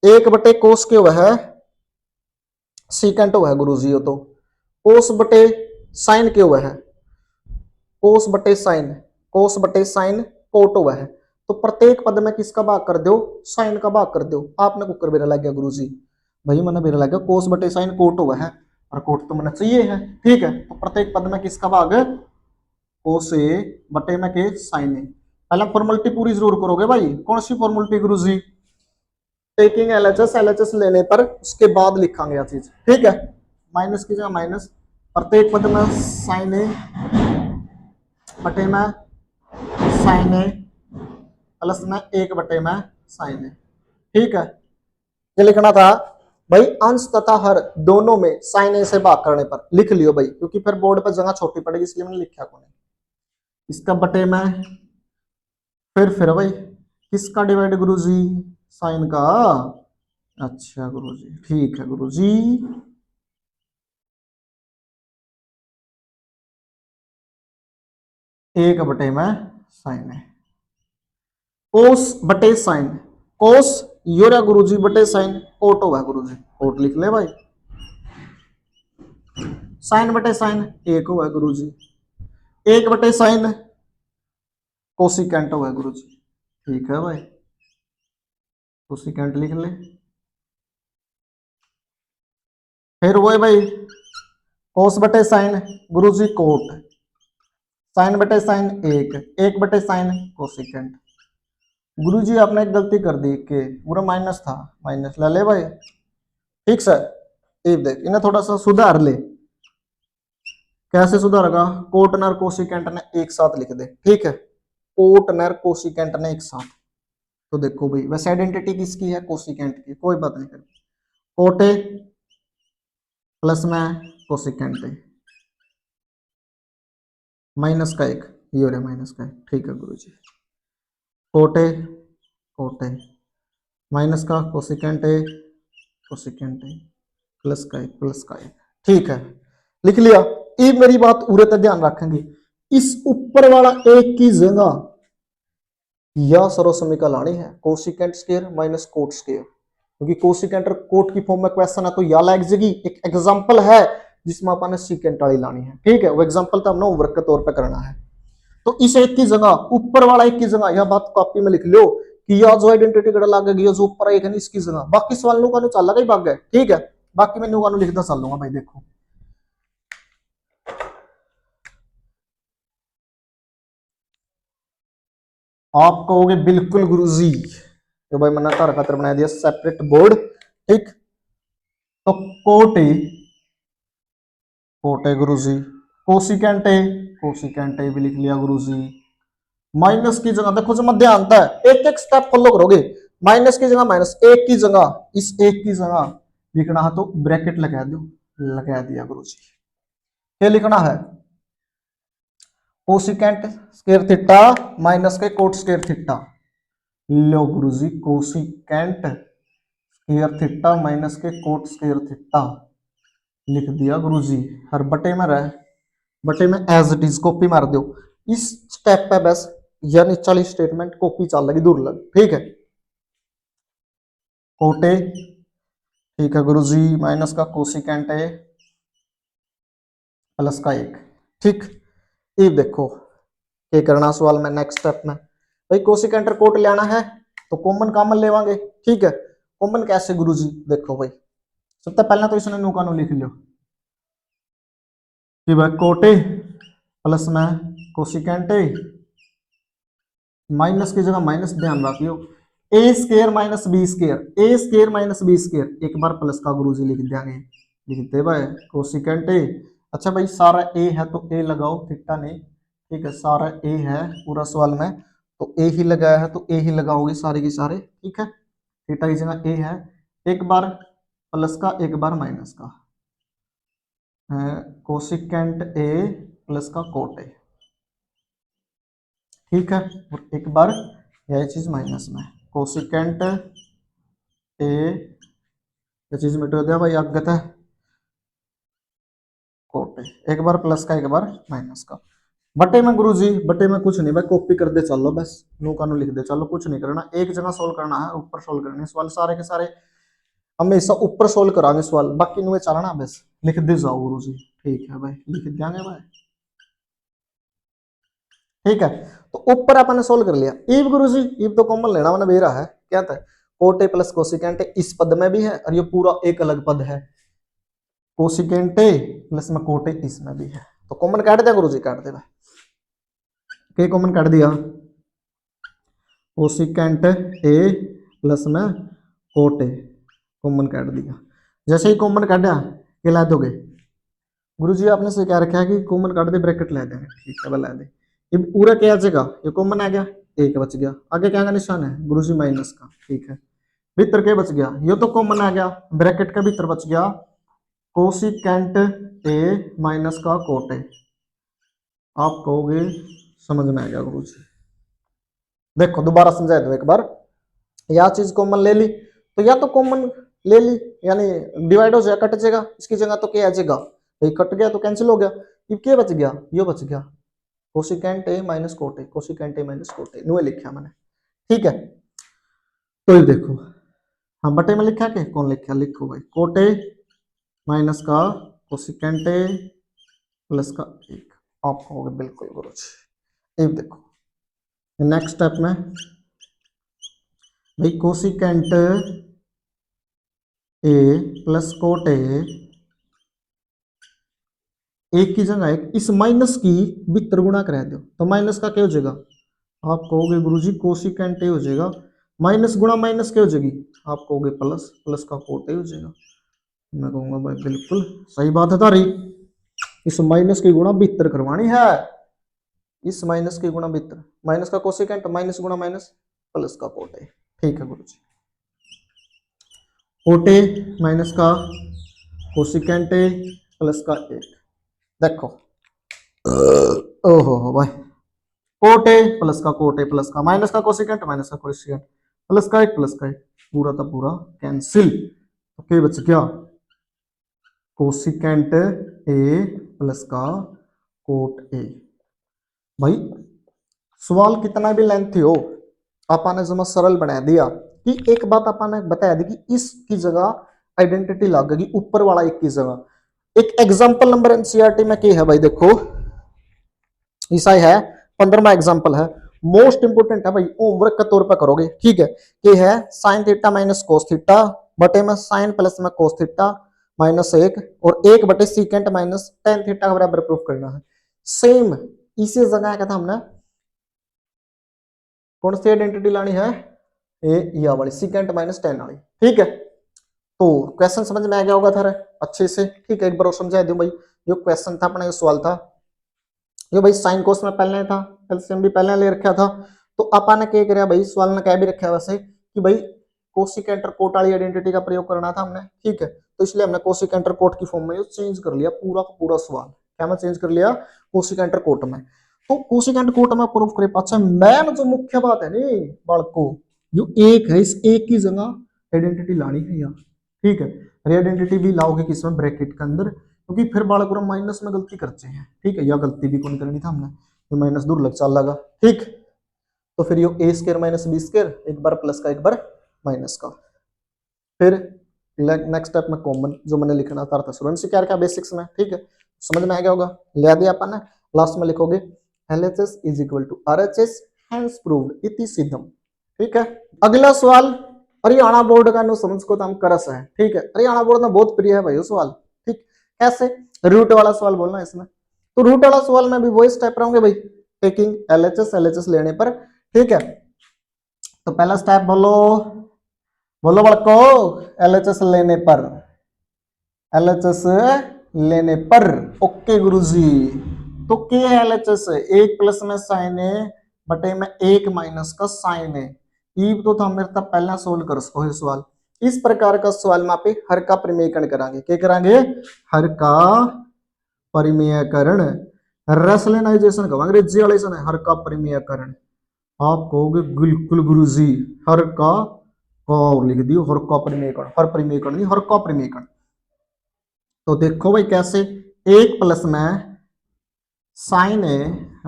एक बटे कोस क्या हुआ है सीकेंट हुआ है गुरुजी, तो कोस बटे साइन क्या हुआ है, कोस बटे साइन, कोस बटे साइन कोट हुआ है, तो प्रत्येक पद में किसका भाग कर दो, साइन का भाग कर दो, आपने कुकर बेरा लग गया गुरुजी, भाई मैंने बेरा लग गया, कोस बटे साइन कोट हुआ है और कोट तो मैंने चाहिए है, ठीक है, तो प्रत्येक पद में किसका भाग, कोस ए बटे में के साइन ए, पहले फॉर्मेलिटी पूरी जरूर करोगे भाई, कौन सी फॉर्मेलिटी गुरुजी, टेकिंग एलएचएस, एलएचएस लेने पर उसके बाद लिखांगे यह चीज, ठीक है, माइनस की जगह माइनस, प्रत्येक पद में साइन ए बटे में साइन ए प्लस में एक बटे में साइन ए, ठीक है, ये लिखना था भाई, अंश तथा हर दोनों में साइन ए से भाग करने पर लिख लियो भाई, क्योंकि फिर बोर्ड पर जगह छोटी पड़ेगी इसलिए मैंने लिखा कौन, इसका बटे में फिर भाई किसका डिवाइड गुरुजी? साइन का। अच्छा गुरुजी ठीक है गुरुजी। एक बटे में साइन है, कोस बटे साइन, कोस योर है गुरुजी बटे साइन, कोट होगा गुरुजी, कोट लिख ले भाई। साइन बटे साइन एक होगा गुरुजी, एक बटे साइन कोसिकेंट होगा गुरुजी। ठीक है भाई, कोसिकेंट लिख ले। फिर वो है भाई कोस बटे साइन गुरुजी कोट, साइन बटे साइन एक, एक बटे साइन कोसिकेंट। गुरुजी आपने एक गलती कर दी कि पूरा माइनस था, माइनस ले ले भाई। ठीक सर, ये देख इन्हें थोड़ा सा सुधार ले। कैसे सुधारेगा? कोटनर कोसिकेंट ने एक साथ लिख दे, ठीक है, कोटनर कोसिकेंट ने एक साथ। तो देखो भाई वैसे आइडेंटिटी किसकी है? कोसिकेंट की, कोई बात नहीं कर, कोटे प्लस में कोसिकेंट है, माइनस का एक, ये हो रहा माइनस का एक। ठीक है गुरुजी, कोटे कोटे माइनस का कोसिकेंट है, कोसिकेंट है प्लस का एक, प्लस का एक। ठीक है लिख लिया। ये मेरी बात पूरे तक ध्यान रखेंगे, इस ऊपर वाला एक की जगह या सर्व समीकरण लानी है cosecant square minus cot square, क्योंकि कोसिकेंट और कोट की फॉर्म में क्वेश्चन है तो या लाग जाएगी। एक एग्जांपल है जिसमें अपन ने सीकेंट वाली लानी है, ठीक है, वो एग्जांपल तो हमने होमवर्क के तौर पे करना है। तो इस एक की जगह ऊपर वाला एक की जगह यह बात कॉपी में लिख लो कि यह जो आइडेंटिटी कड़ा लागेगी जो ऊपर एक है इसकी जगह, बाकी सवालों का चल रहा ही भाग है, ठीक है, बाकी मैं नुकानू लिखता चल लूंगा भाई। देखो आप कहोगे बिल्कुल गुरुजी, तो भाई मैंने घर खातर बना दिया सेपरेट बोर्ड, ठीक। तो कोटे कोटे गुरुजी, कोसिकेंटे कोसिकेंटे भी लिख लिया गुरुजी। माइनस की जगह देखो जो मध्य आता है, एक एक स्टेप फॉलो करोगे। माइनस की जगह माइनस, एक की जगह इस एक की जगह लिखना है तो ब्रैकेट लगा दो, लगा दिया गुरुजी। क्या लिखना है? कोसिकेंट स्क्वायर थीटा माइनस के कोट स्क्वायर थीटा। लो गुरुजी कोसिकेंट स्क्वायर थीटा माइनस के कोट स्क्वायर थीटा लिख दिया गुरुजी। हर बटे में रहे, बटे में एज इट इज कॉपी मार दो। इस स्टेप पे बस यानी 40 स्टेटमेंट कॉपी चल लगी दूर लग, ठीक है। कोटे ठीक है गुरुजी, माइनस का कोसिकेंट है प्लस का एक, ठीक। ये देखो क्या करना सवाल में नेक्स्ट स्टेप में भाई, कोसिकेंट और कोट लेना है तो कॉमन कॉमन लेवांगे, ठीक है। कॉमन कैसे गुरुजी? देखो भाई सबसे पहले तो इसने नो का नो लिख लो कि भाई कोटे प्लस में कोसिकेंट माइनस की जगह माइनस ध्यान रखियो, ए स्केयर माइनस बी स्केयर, ए स्केयर माइनस बी स्केयर, एक बार प्लस का गुरुजी लिख देंगे, लिख दे भाई कोसिकेंट ए। अच्छा भाई सारा ए है तो ए लगाओ, थीटा नहीं, ठीक है, सारा ए है पूरा सवाल में तो ए ही लगाया है तो ए ही लगाओगे सारे के सारे, ठीक है। थीटा की जगह ए है, एक बार प्लस का एक बार माइनस का, कोसिकेंट ए प्लस का कोट ए, ठीक है। और एक बार यह चीज माइनस में कोसिकेंट ए, ये चीज मिटा दिया भाई अज्ञात है कोट ए, एक बार प्लस का एक बार माइनस का। बटे में गुरुजी, बटे में कुछ नहीं भाई, कॉपी कर दे चलो, बस नो का नो लिख दे चलो, कुछ नहीं करना, एक जगह सोल्व करना है, ऊपर सोल्व करने सवाल सारे के सारे हमेशा ऊपर सोल्व करांगे सवाल, बाकी नुए चलना बस लिख दे जाओ गुरुजी। ठीक है भाई लिख देंगे भाई, ठीक है। तो ऊपर अपन ने सोल्व कर लिया। ईव गुरुजी, ईव तो कॉमन लेना मैंने बेरा है, क्या था कोट ए प्लस कोसिकेंट इस पद में भी है और ये पूरा एक अलग पद है, कोसिकेंट ए प्लस में कोट ए इसमें भी है, तो कॉमन काट दिया गुरुजी, काट दे भाई, कॉमन काट दिया, कोसिकेंट ए प्लस में कोट ए कॉमन काट दिया। जैसे ही कॉमन काटा ये ला दोगे गुरुजी, आपने से क्या रखा है कि कॉमन काट दे ब्रैकेट ला देंगे, ठीक है ला दे। ये पूरा क्या आ जाएगा, ये कॉमन आ गया, एक बच गया, आगे क्या का निशान है गुरुजी माइनस का, ठीक है। भीतर क्या बच गया, ये तो कॉमन आ गया, ब्रैकेट का भीतर बच गया कोसिकेंट ए माइनस का कोट ए। आप कहोगे समझ में आ गया गुरुजी, देखो दोबारा समझा दो एक बार, या चीज कॉमन ले ली तो या तो कॉमन ले ली यानी डिवाइड हो जाएगा, कट जाएगा, इसकी जगह तो क्या आ जाएगा भाई, कट गया तो कैंसिल हो गया, ये क्या बच गया, ये बच गया cosecant A minus cot A, cosecant A minus cot A, नुए लिखा मैंने, ठीक है। तो ये देखो हाँ बटे में लिखा के कौन लिखा, लिखो भाई कोट ए माइनस का कोसिकेंट ए प्लस का एक, आप कहोगे बिल्कुल गुरु जी। एक देखो नेक्स्ट स्टेप में भाई cosecant A plus cot A, एक की जगह एक इस माइनस की भीतर गुणा करा दो तो माइनस का क्या हो जाएगा, आप कहोगे गुरुजी कोसिकेंट ए हो जाएगा, माइनस गुणा माइनस क्या हो जाएगी, आप कहोगे प्लस, प्लस का कोट ए हो जाएगा। मैं कहूंगा भाई बिल्कुल सही बात है तारी, इस माइनस की गुणा भीतर करवानी है, इस माइनस की गुणा भीतर, माइनस का कोसिकेंट माइनस गुणा माइनस प्लस का कोट ए, ठीक है गुरुजी। कोट ए माइनस का कोसिकेंट ए प्लस का एक, देखो ओहो हो भाई कोट ए प्लस का कोट ए प्लस का माइनस का कोसिकेंट माइनस का कोसिकेंट प्लस का एक पूरा का पूरा कैंसिल, तो क्या बच गया कोसिकेंट ए प्लस का कोट ए। भाई सवाल कितना भी लेंथी हो आपने जमा सरल बना दिया कि एक बात आपने बता दी कि इसकी जगह आइडेंटिटी लगेगी ऊपर वाला एक की जगह। एक एग्जांपल नंबर एनसीईआरटी में क्या है भाई, देखो ऐसा है 15वां एग्जांपल है, मोस्ट इंपोर्टेंट है भाई, होमवर्क के तौर पर करोगे, ठीक है। ये है sign theta minus cos theta बटे में साइन प्लस में कोस थीटा माइनस एक और एक बटे सीकेंट माइनस टेन थीटा का बराबर प्रूफ करना है। सेम इसी जगह क्या था हमने कौन सी आइडेंटिटी लानी है, ये वाली सीकेंट माइनस टेन वाली, ठीक है। तो क्वेश्चन समझ में आ गया होगा थारे अच्छे से, ठीक है। एक बार और समझा दूं भाई, जो क्वेश्चन था अपना, ये सवाल था, ये भाई साइन कोस में पहले था, एलसीएम भी पहले ले रखा था, तो अपन ने क्या किया भाई, सवाल ने क्या भी रखा वैसे कि भाई कोसिकेंट और कोट वाली आइडेंटिटी का प्रयोग करना था हमने, ठीक है। तो इसलिए हमने कोसिकेंट और कोट की फॉर्म में चेंज कर लिया पूरा का पूरा सवाल, क्या मैं चेंज कर लिया कोसिकेंट और कोट में। तो कोसिकेंट कोट में प्रूफ करे पाछा मेन जो मुख्य बात है नी बालको, जो एक है इस एक की जगह आइडेंटिटी लानी है यहाँ, ठीक है। आइडेंटिटी भी लाओगे किसमें, ब्रैकेट के अंदर, क्योंकि फिर बालक माइनस में गलती करते हैं, ठीक है। यह गलती भी कौन करनी था हमने, ये माइनस दूर लग चल लगा, ठीक। तो फिर ये ए स्क्वायर माइनस बी स्क्वायर, एक बार प्लस का एक बार माइनस का, फिर नेक्स्ट स्टेप में कॉमन जो मैंने लिखना था स्टूडेंट्स क्या क्या बेसिक्स में, ठीक है। समझ में आ गया होगा, ले दिया अपन ने, लास्ट में लिखोगे LHS is equal to RHS hence proved इति सिद्धम, ठीक है। अगला सवाल हरियाणा बोर्ड का नो समझ को तो हम करस है, ठीक है। हरियाणा बोर्ड में बहुत प्रिय है भाई सवाल, ठीक। कैसे, रूट वाला सवाल बोलना इसमें, तो रूट वाला सवाल में भी वही स्टेप रहेंगे भाई, टेकिंग LHS लेने पर, ठीक है। तो पहला स्टेप बोलो, बोलो बड़को, LHS लेने पर, LHS लेने पर, ओके गुरुजी। तो क्या है LHS, एक प्लस में साइन ए बटे में एक माइनस का साइन ए, ये तो था मेरे तब पहला सोल्व कर सको है सवाल। इस प्रकार का सवाल में आप हर का परिमेयकरण करांगे, क्या करांगे, हर का परिमेयकरण, रेशनलाइजेशन का अंग्रेजी वाले से हर का परिमेयकरण। आप कहोगे बिल्कुल गुरुजी, हर का और लिख दियो, हर का परिमेयकरण, हर परिमेयकरण नहीं, हर का परिमेयकरण। तो देखो भाई कैसे, एक प्लस में साइन ए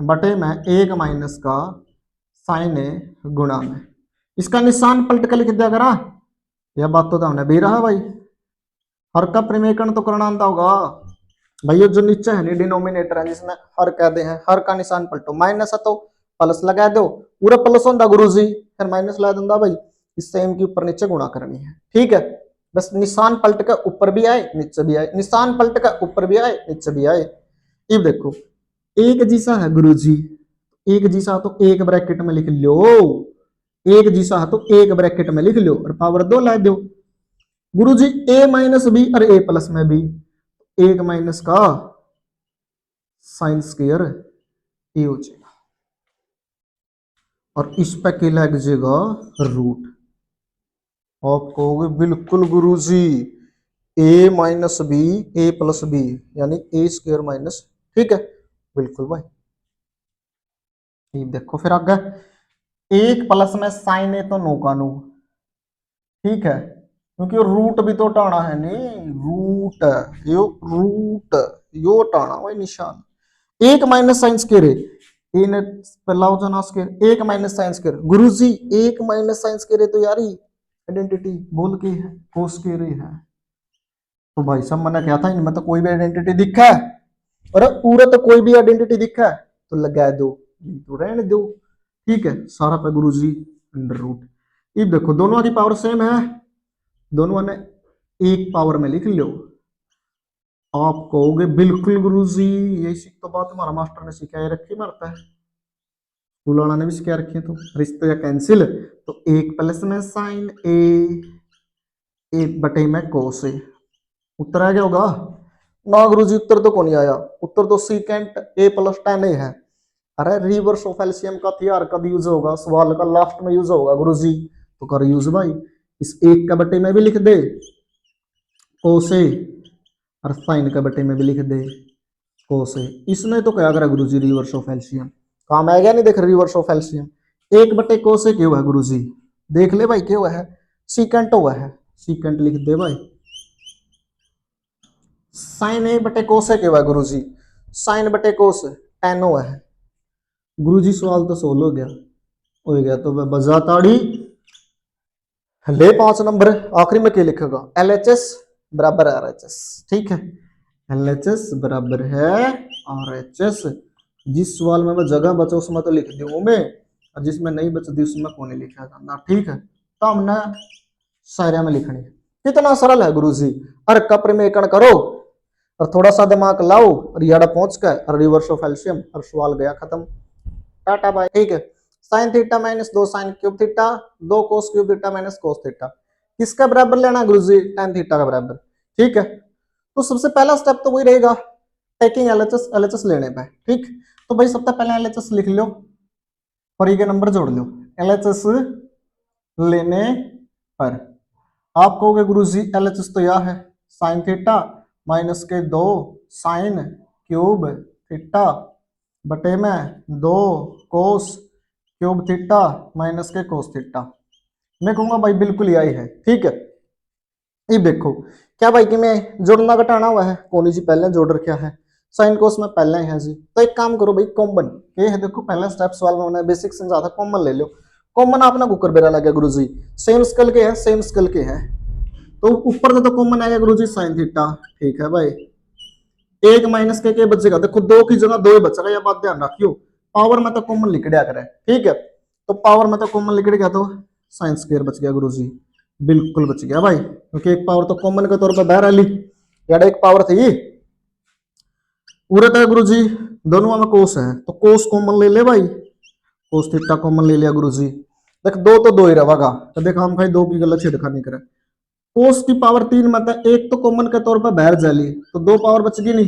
बटे में एक माइनस का साइन ए गुणा में, इसका निशान पलट कर लिख दिया करा, यह बात तो हमने भी रहा भाई, हर का परिमेयकरण तो करना आता होगा भैया। जो नीचे है नहीं डिनोमिनेटर है जिसमें हर कहते हैं, हर का निशान पलटो, माइनस है तो प्लस लगा दो, पूरा प्लस होता गुरुजी, फिर माइनस लगा दूंगा भाई, इससे एम के ऊपर नीचे गुणा करनी है, ठीक है। बस निशान पलट कर ऊपर भी आए नीचे भी आए, निशान पलट कर ऊपर भी आए नीचे भी आए। ये देखो एक जैसा है गुरुजी, एक जैसा तो एक ब्रैकेट में लिख लो, एक जैसा है तो एक ब्रैकेट में लिख लो और पावर दो ला दो गुरुजी, ए माइनस बी और ए प्लस में बी, एक माइनस का साइन स्क्वायर ए हो जाएगा और इस पे क्या लग जाएगा रूट। आप कहोगे बिल्कुल गुरुजी, ए माइनस बी ए प्लस बी यानी ए स्क्वायर माइनस, ठीक है बिल्कुल भाई। ये देखो फिर आगे एक प्लस में साइन है तो नो का नो, ठीक है, क्योंकि रूट भी तो टाना है नहीं, रूट यो रूट यो टाना वही निशान। एक माइनस साइन स्क्वायर है, इन लाओ जना स्क्वायर, एक माइनस साइन स्क्वायर गुरुजी, एक माइनस साइन स्क्वायर है तो यार आइडेंटिटी बोल के है कोस स्क्वायर है। तो भाई साहब मैंने क्या था, इनमें तो कोई भी आइडेंटिटी दिखा है, और पूरा तो कोई भी आइडेंटिटी दिखा है तो लगा दो, तो रहने दो, ठीक है, सारा पे गुरुजी अंडर रूट। ये देखो दोनों की पावर सेम है, दोनों ने एक पावर में लिख लो। आप कहोगे बिल्कुल गुरुजी, यही सीख तो बात तुम्हारा मास्टर ने सिखाई रखी मरता है, स्कूल वाला ने भी सिखा रखी है, तो रिश्ते या कैंसिल, तो एक प्लस में साइन ए बटे में कोस ए, उत्तर आ गया होगा ना गुरुजी? उत्तर तो कौन आया, उत्तर तो सीकेंट ए प्लस टेन ए है। अरे रिवर्स ऑफ एलसीएम का थियार कब यूज होगा, सवाल का लास्ट में यूज होगा गुरुजी, तो कर यूज भाई, इस एक का बटे में भी लिख दे कोस ए, और साइन का बटे में भी लिख दे कोस ए। इसने तो क्या करा गुरुजी, रिवर्स ऑफ एलसीएम काम आएगा नहीं, देख रिवर्स ऑफ एलसीएम, एक बटे कोस ए क्यों है गुरुजी, देख ले भाई क्यों है, सीकेंट हुआ है, सीकेंट लिख दे भाई, साइन ए बटे कोस है क्यों है गुरुजी, साइन बटे कोस टेन हुआ है गुरुजी, सवाल तो सोल्व हो गया तो वह बजा ताड़ी ले 5 नंबर। आखिरी में क्या लिखेगा, एल एच एस बराबर आर एच एस, ठीक है, एल एच एस बराबर है आर एच एस, जिस सवाल में जगह बचा उसमें तो लिख दूँ मैं, और जिसमें नहीं बचती उसमें कौन नहीं लिखा जाना, ठीक है, तो हमने सारे में लिखनी है, कितना सरल है गुरुजी, अरे कप्र में एकण करो और थोड़ा सा दिमाग लाओ और याड़ा पहुंच कर और रिवर्स ऑफ एलसीएम और सवाल गया खत्म, टाटा बाय, ठीक है। Sign theta minus 2 sine cube theta, 2 cos cube theta minus cos theta, किसका बराबर लेना गुरुजी, tan थीटा का बराबर, ठीक है। तो सबसे पहला स्टेप तो वही रहेगा, टेकिंग एलएचएस लेने पे, ठीक, तो भाई सबसे पहले एलएचएस लिख लो और ये नंबर जोड़ लो, एलएचएस लेने पर आप कहोगे गुरुजी एलएचएस तो यह है साइन थीटा माइनस के 2 साइन क्यूब थीटा बटे में 2 कोस क्यूब थीटा माइनस के कोस थीटा, मैं कहूंगा भाई बिल्कुल यही है, ठीक है। ये देखो क्या भाई कि मैं जोड़ना घटाना हुआ है, कौन जी पहले जोड़ रखा है, साइन कोस में पहले है जी, तो एक काम करो भाई कॉमन, ये है देखो पहला स्टेप सवाल में मैंने बेसिक समझा था, कॉमन ले लो, कॉमन आपने कुकर बेरा लगा गुरुजी, सेम स्केल के है, सेम स्केल के है, तो ऊपर तो कॉमन आएगा गुरुजी साइन थीटा, ठीक है भाई, एक माइनस के बचेगा, देखो 2 की जगह 2 ही बचेगा, यह बात ध्यान रखियो, पावर में तो कॉमन लिख दिया करे, ठीक है, तो पावर में तो कॉमन लिख गया तो साइन स्क्वायर बच गया गुरुजी, बिल्कुल बच गया भाई, क्योंकि एक पावर तो कॉमन के तौर पर बाहर आली, यार एक पावर थी पूरा था गुरुजी, दोनों में कोस है तो कोस कॉमन ले ले भाई, कोस थीटा कॉमन ले लिया गुरुजी, देख 2 तो 2 ही रहेगा, तो देख हम भाई 2 की गलत छेड़खानी करे, कोस की पावर 3 मतलब एक तो कॉमन के तौर पर बाहर जाली, तो 2 पावर बच गई नहीं,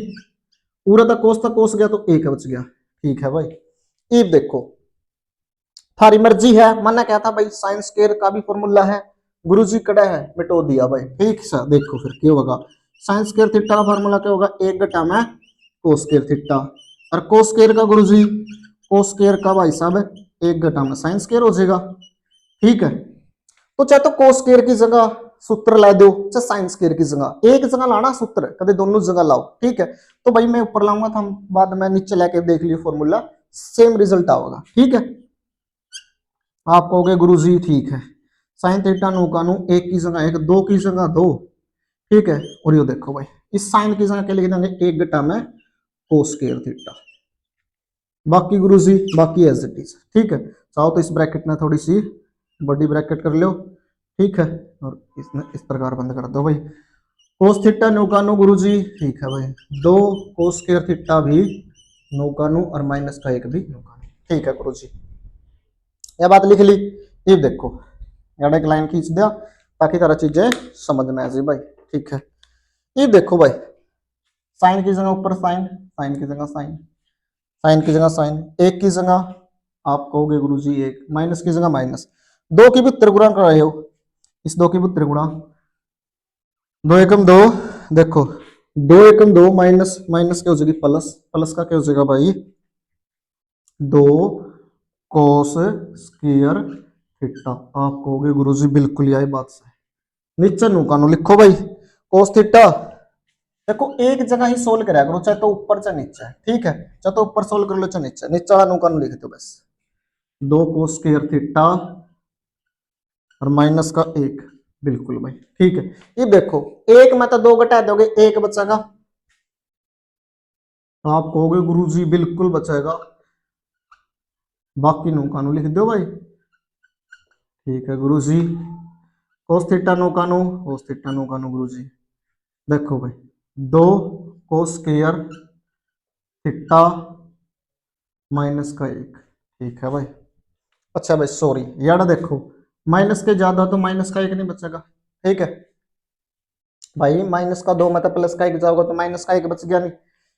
पूरा था कोस गया तो 1 बच गया, ठीक है भाई। ये देखो थारी मर्जी है, माना क्या था भाई साइन स्क्वायर का भी फॉर्मूला है गुरुजी कड़ा है मिटो दिया भाई, ठीक सा देखो फिर क्या होगा, साइन स्क्वायर थीटा का फॉर्मूला क्या होगा, 1 घटा में कोस स्क्वायर थीटा, और कोस स्क्वायर का गुरुजी कोस स्क्वायर का भाई साहब 1 घटा में साइन स्क्वायर हो जाएगा, ठीक है। तो चाहे तो कोस स्क्वायर की जगह सूत्र ला दो, चाहे साइन स्क्वायर की जगह, एक जगह लाना सूत्र, कभी दोनों जगह लाओ, ठीक है, तो भाई मैं ऊपर लाऊंगा तो हम बाद में नीचे लेके देख लियो फॉर्मूला, सेम रिजल्ट आएगा, ठीक है। आप कहोगे गुरुजी ठीक है, साइन थीटा नो का नो, एक की जगह एक, 2 की जगह 2, ठीक है, और ये देखो भाई इस साइन की जगह क्या लिख देंगे, 1 घटा में कोस स्क्वायर थीटा, बाकी गुरुजी बाकी एज इट इज, ठीक है, चाहो तो इस ब्रैकेट में थोड़ी सी बड़ी ब्रैकेट कर लो, ठीक है, और इसमें इस प्रकार बंद कर दो भाई, कोस थीटा नो का नो गुरुजी, ठीक है भाई, 2 कोस स्क्वायर थीटा भी नो का नो और माइनस का 1 भी नो का नो, ठीक है गुरुजी, यह बात लिख ली। ये देखो यार एक लाइन खींच दिया ताकि सारा चीजें समझ में आ जाए भाई, ठीक है। ये देखो भाई साइन की जगह ऊपर साइन, साइन की जगह साइन, साइन की जगह साइन, एक की जगह आप कहोगे गुरुजी 1, माइनस की जगह माइनस, 2 की भी त्रिगुणा कर रहे हो, इस 2 की भी त्रिगुणा, 2 एकम 2, देखो 2 एकम 2 माइनस माइनस क्या हो जाएगी प्लस, प्लस का क्या हो जाएगा भाई 2 कोस स्क्वायर थीटा। आप कहोगे गुरुजी बिल्कुल यही बात है। नीचे नु कानू लिखो भाई, कोस थीटा देखो एक जगह ही सोल्व करा करो, चाहे तो ऊपर चाहे नीचे, ठीक है, चाहे तो ऊपर सोल्व कर लो चाहे नीचे, नीचे वाला नु कानू लिख दो बस, 2 कोस स्क्वायर थीटा और माइनस का 1, बिल्कुल भाई ठीक है। ये देखो एक में तो 2 घटा दोगे 1 बचेगा, तो आप कहोगे गुरुजी बिल्कुल बचेगा, बाकी नु कानू लिख दो भाई, ठीक है गुरुजी। कोस थीटा नो कानू, कोस थीटा नो कानू गुरुजी, देखो भाई 2 कोस स्क्वायर थीटा माइनस का 1, ठीक है भाई। अच्छा भाई सॉरी यार, देखो माइनस के ज्यादा तो माइनस का 1 नहीं बचेगा, ठीक है भाई, माइनस का 2 मतलब प्लस का 1 जाओगे तो माइनस का 1 बच गया नहीं।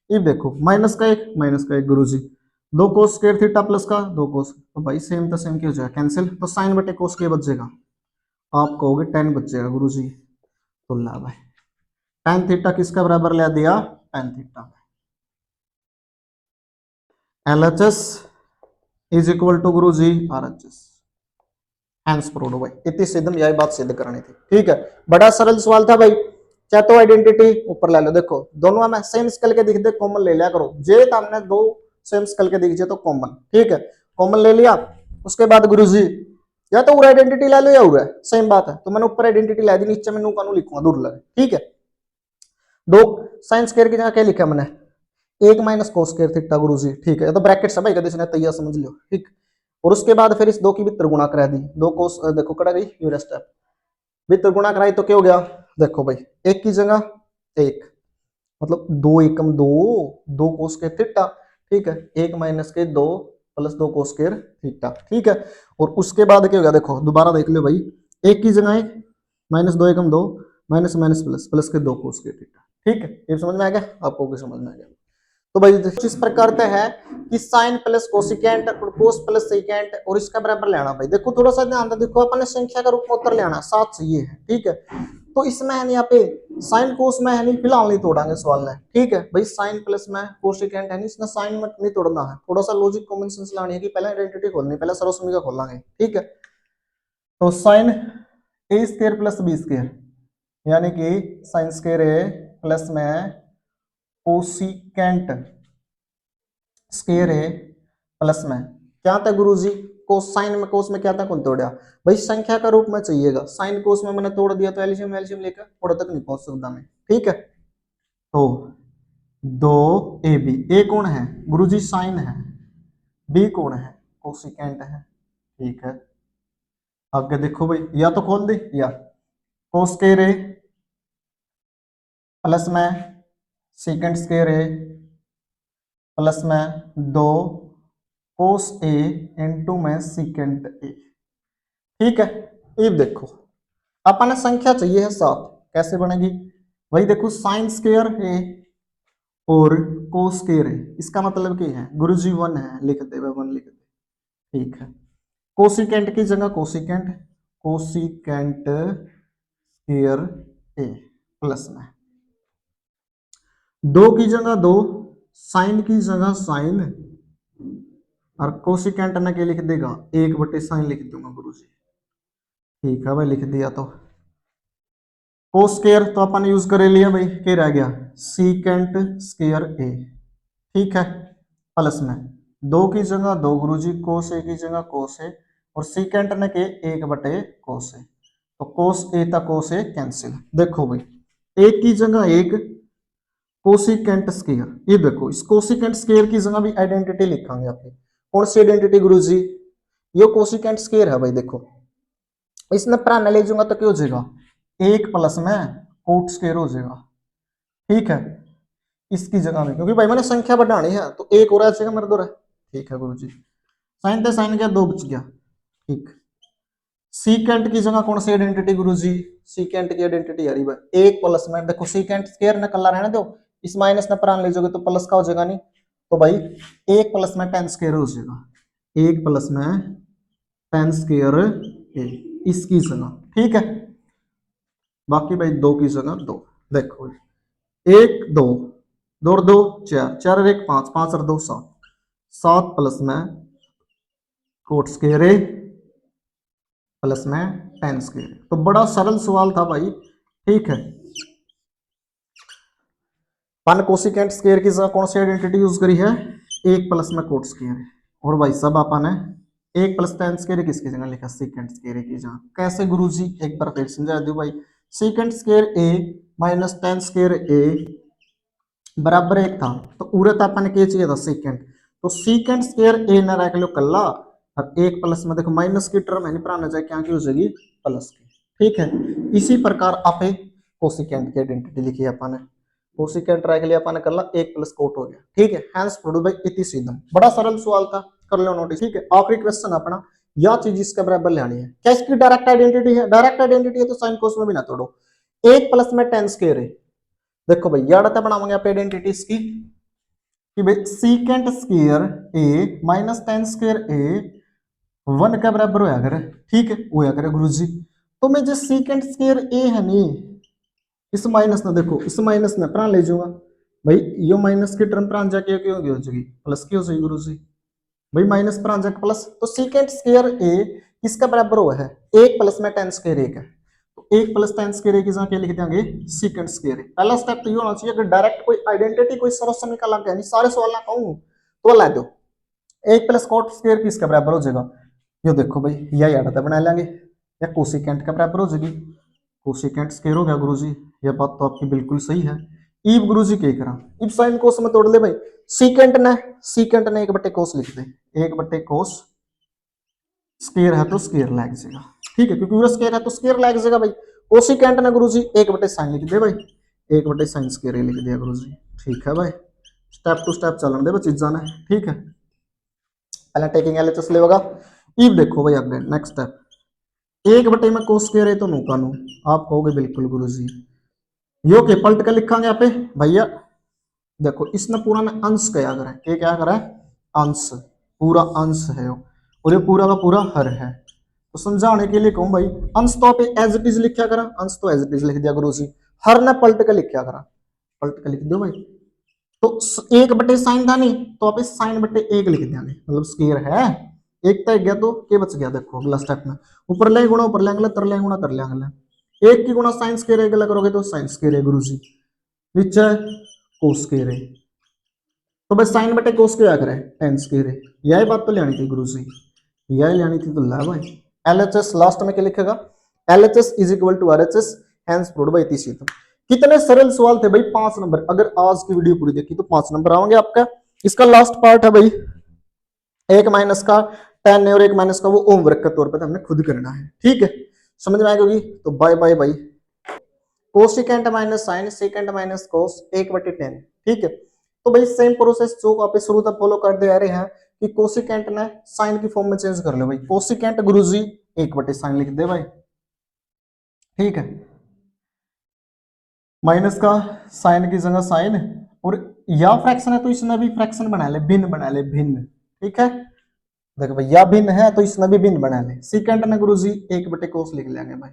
ये देखो माइनस का 1 गुरुजी, 2 कोस स्क्वायर थीटा प्लस का 2 कोस, तो भाई सेम तो सेम क्या हो जाएगा कैंसिल, तो साइन बटे कोस के बचेगा, आप कहोगे टेन बचेगा गुरुजी, तो ला भाई tan थीटा किसका बराबर ले दिया, tan theta, LHS is equal to गुरुजी RHS, हैंस प्रूव्ड भाई, इतनी सीधम यही बात सिद्ध करनी थी, ठीक है। बड़ा सरल सवाल था भाई, चाहे तो आइडेंटिटी ऊपर ले लो, देखो दोनों में सेम स्केल के दिख दे कॉमन ले लिया करो, जे हमने 2 सेम स्केल के दिख जाए तो कॉमन, ठीक है, कॉमन ले लिया, उसके बाद गुरुजी या तो पूरा आइडेंटिटी ले लो या पूरा सेम बात है, तो मैंने ऊपर आइडेंटिटी ला दी, नीचे मैं कानू लिखूंगा दूर लगे, ठीक है। 2 साइन स्क्वायर की जगह क्या लिखा मैंने, 1 माइनस कोस स्क्वायर थीटा गुरुजी, ठीक है, तो ब्रैकेट से भाई कभी से तैयार समझ लियो, ठीक। और उसके बाद फिर इस 2 की भी त्रिगुणा करा दी, 2 कोस देखो कटा गई यूनिट स्टेप, भी त्रिगुणा कराई तो क्या हो गया, देखो भाई 1 की जगह 1, मतलब 2 एकम 2, 2 कोस स्क्वायर थीटा, ठीक है, 1 माइनस के 2 प्लस 2 कोस स्क्वायर थीटा, ठीक है। और उसके बाद क्या हो गया, देखो दोबारा देख लो भाई, 1 की जगह 1 माइनस 2 एकम 2 माइनस माइनस प्लस प्लस के 2 कोस स्क्वायर थीटा, ठीक है, ये समझ में आ गया आपको, भी समझ में आ गया। तो भाई इस प्रकार से है कि साइन प्लस कोसिकेंट और कोस प्लस सेकेंट और इसका बराबर लेना, भाई देखो थोड़ा सा ध्यान दे, देखो अपन ने संख्या का रूप में उत्तर लेना, 7 चाहिए है, ठीक है, तो इसमें है यहाँ पे साइन कोस में है नहीं, फिलहाल नहीं तोड़ांगे सवाल में, ठीक है भाई, साइन प्लस में कोसिकेंट है नहीं, इसमें साइन में नहीं तोड़ना है, थोड़ा सा लॉजिक कॉमन सेंस लानी है कि पहले आइडेंटिटी खोलनी, पहले सर्वसम्मिका खोलांगे, ठीक है। तो साइन ए स्क्वायर प्लस बी स्क्वायर, यानी कि साइन स्क्वायर ए प्लस में कोसिकेंट स्क्वायर है प्लस में क्या था गुरुजी, कोसाइन में कोस में क्या था कौन तोड़ा, भाई संख्या का रूप में चाहिएगा, साइन कोस में मैंने तोड़ दिया तो एलसीएम एलसीएम लेकर थोड़ा तक नहीं पहुंच सकता मैं, ठीक है। तो 2ab, ए कौन है गुरुजी साइन है, बी कौन है कोसिकेंट है, ठीक है। आगे देखो भाई, या तो खोल दे या कोस स्क्वायर है प्लस में सेकंड स्क्वायर है प्लस में 2 कोस ए इंटू में सीकेंट ए, ठीक है। ये देखो अपन संख्या चाहिए है 7, कैसे बनेगी, वही देखो साइन स्क्वायर है और कोस स्क्वायर है, इसका मतलब क्या है गुरुजी 1 है, लिख दे 1 लिख दे, ठीक है। कोसिकेंट की जगह कोसिकेंट, कोसिकेंट स्क्वायर ए प्लस में 2 की जगह 2, साइन की जगह साइन, और कोसिकेंट ना क्या लिख देगा 1 बटे साइन लिख दूंगा गुरुजी, ठीक है भाई लिख दिया। तो कोस स्क्वायर तो अपन यूज कर लिया भाई, क्या रह गया सीकेंट स्क्वायर ए, ठीक है, प्लस में 2 की जगह 2 गुरुजी, कोस ए की जगह कोस ए, और सीकेंट ने के 1 बटे कोस ए, तो कोस ए था कोस ए कैंसिल, देखो भाई 1 की जगह 1 कोसिकेंट स्क्वायर, ये देखो इस कोसिकेंट स्क्वायर की जगह भी आइडेंटिटी लिखांगे आपके, कौन सी आइडेंटिटी गुरुजी, ये कोसिकेंट स्क्वायर है भाई, देखो इसमें प्राण ले जाऊंगा तो क्या हो जाएगा 1 प्लस में कोट स्क्वायर हो जाएगा, ठीक है, इसकी जगह में क्योंकि भाई मैंने संख्या बढ़ानी है तो 1 और आ जाएगा मेरे दो, ठीक है गुरुजी। साइन थे साइन गया 2 बच गया, ठीक। सीकेंट की जगह कौन सी आइडेंटिटी गुरुजी, सीकेंट की आइडेंटिटी यारी भाई 1 प्लस में, देखो सीकेंट स्क्वायर ने कल्ला रहने दो, इस माइनस में प्राण ले जाओगे तो प्लस का हो जाएगा नहीं, तो भाई 1 प्लस में tan स्क्वायर हो जाएगा, 1 प्लस में tan स्क्वायर इसकी जगह, ठीक है। बाकी भाई 2 की जगह 2, देखो 1 2 2 2 4 4 और 1 5 5 और 2 7, 7 प्लस में कोट स्क्वायर ए प्लस में टेन स्क्वायर। तो बड़ा सरल सवाल था भाई, ठीक है। अपन कोसिकेंट स्क्वायर की जगह कौन सी आइडेंटिटी यूज करी है, एक प्लस में कोट स्क्वायर। और भाई सब अपन ने एक प्लस टेन स्क्वायर किसकी जगह लिखा, सीकेंट स्क्वायर की जगह। कैसे गुरुजी, एक बार फिर समझा दो भाई। सीकेंट स्क्वायर ए माइनस टेन स्क्वायर ए बराबर एक था, तो उरत अपन ने क्या चाहिए था, सीकेंट। तो सीकेंट स्क्वायर ए ना रख लो कल्ला, और एक प्लस में देखो माइनस की टर्म है नहीं पढ़ाना चाहिए, क्या की हो जाएगी, प्लस की। ठीक है, इसी प्रकार आप कोसिकेंट की आइडेंटिटी लिखी है अपन ने। कोसिकेंट रख लिया अपन ने कल्ला, एक प्लस कोट हो गया। ठीक है, हैंस प्रूव्ड बाय इति सीधम। बड़ा सरल सवाल था, कर लो नोटिस। ठीक है, आखिरी क्वेश्चन अपना, या चीज इसके बराबर लेनी है। क्या इसकी डायरेक्ट आइडेंटिटी है, डायरेक्ट आइडेंटिटी है तो साइन कोस में भी ना तोड़ो। एक प्लस में टेन स्क्वायर है, देखो भाई यार बनाओगे आप आइडेंटिटी इसकी कि भाई सीकेंट स्क्वायर ए माइनस टेन स्क्वायर ए वन का बराबर होया करे। ठीक है, होया करे गुरुजी। तो मैं जो सीकेंट स्क्वायर ए है नी, इस माइनस ने देखो, इस माइनस ने प्राण ले जाऊंगा भाई, यो माइनस की टर्म प्राण जाके क्यों हो जाएगी, प्लस की हो जाएगी गुरुजी। भाई माइनस प्राण जाके प्लस, तो सीकेंट स्क्वायर ए किसका बराबर हुआ है, एक प्लस में टेन स्क्वायर ए का। तो एक प्लस टेन स्क्वायर की जगह क्या लिख देंगे, सीकेंट स्क्वायर। पहला स्टेप तो ये होना चाहिए, अगर डायरेक्ट कोई आइडेंटिटी कोई सरल निकाला गया नहीं, सारे सवाल ना कहूं तो ला दो। एक प्लस कोट स्क्वायर किसका बराबर हो जाएगा, ये देखो भाई यह आड़ा बना लेंगे, या कोसिकेंट का बराबर हो जाएगी। कोसिकेंट स्क्वायर हो गया गुरुजी, यह बात तो आपकी बिल्कुल सही है। ईब गुरुजी क्या करा, ईब साइन कोस में तोड़ ले भाई, सीकेंट ने एक बट्टे कोस लिख दे, एक बट्टे कोस स्क्वायर है तो स्क्वायर लग जाएगा। ठीक है, क्योंकि पूरा स्क्वायर है तो स्क्वायर लग जाएगा भाई। कोसिकेंट ने गुरुजी एक बटे साइन लिख दे भाई, एक बटे साइन स्क्वायर लिख दिया गुरुजी। ठीक है भाई, स्टेप टू स्टेप चलन दे चीजा ने। ठीक है, पहले टेकिंग एलएचएस ले होगा। अब देखो भाई आगे नेक्स्ट स्टेप, एक बटे में कोस स्क्वायर है तो नो का नो, आप कहोगे बिल्कुल गुरुजी यो के पलट के लिखांगे यहाँ पे भैया। देखो इसने पूरा में अंश क्या करा है, क्या करा है, अंश, पूरा अंश है और ये पूरा का पूरा हर है। तो समझाने के लिए कहूं भाई, अंश तो आप एज इट इज लिखा करा, अंश तो एज इट इज लिख दिया गुरुजी, हर ने पलट के लिखा करा, पलट के लिख दो भाई। तो एक बटे साइन था नहीं, तो आप साइन बटे एक लिख दिया, मतलब स्क्वायर है, एक तक गया तो क्या बच गया, देखो अगला स्टेप में ऊपर ले गुणा ऊपर लेंगे, तर ले गुणा तर लेंगे, एक की गुणा साइन स्क्वायर एक अलग करोगे तो साइन स्क्वायर है गुरुजी, नीचे कोस स्क्वायर है। तो बस साइन बटे कोस क्या करे, टेन स्क्वायर है। यही बात तो लेनी थी गुरुजी, यही लेनी थी, तो ला भाई एलएचएस लास्ट में क्या लिखेगा, LHS is equal to RHS, hence proved by इति सीधम। कितने सरल सवाल थे भाई, 5 नंबर। अगर आज की वीडियो पूरी देखी तो 5 नंबर आओगे आपका। इसका लास्ट पार्ट है भाई, एक माइनस का टेन है और एक माइनस का वो होमवर्क के तौर पर हमने खुद करना है। ठीक है, समझ में आएगी, तो बाय बाय भाई। Cosecant minus sine, secant minus cos, एक बटे टेन। ठीक है, तो भाई सेम प्रोसेस जो आप शुरू तक फॉलो करते आ रहे हैं कि कोसिकेंट ने साइन की फॉर्म में चेंज कर लो भाई, कोसिकेंट गुरुजी एक बटे साइन लिख दे भाई। ठीक है, माइनस का साइन की जगह साइन, और या फ्रैक्शन है तो इसने भी फ्रैक्शन बना ले, भिन्न बना ले, भिन्न। ठीक है, देखो भाई या भिन्न है तो इसने भी भिन्न बना ले। सेकेंड ने गुरुजी एक बटे कोस लिख लेंगे भाई,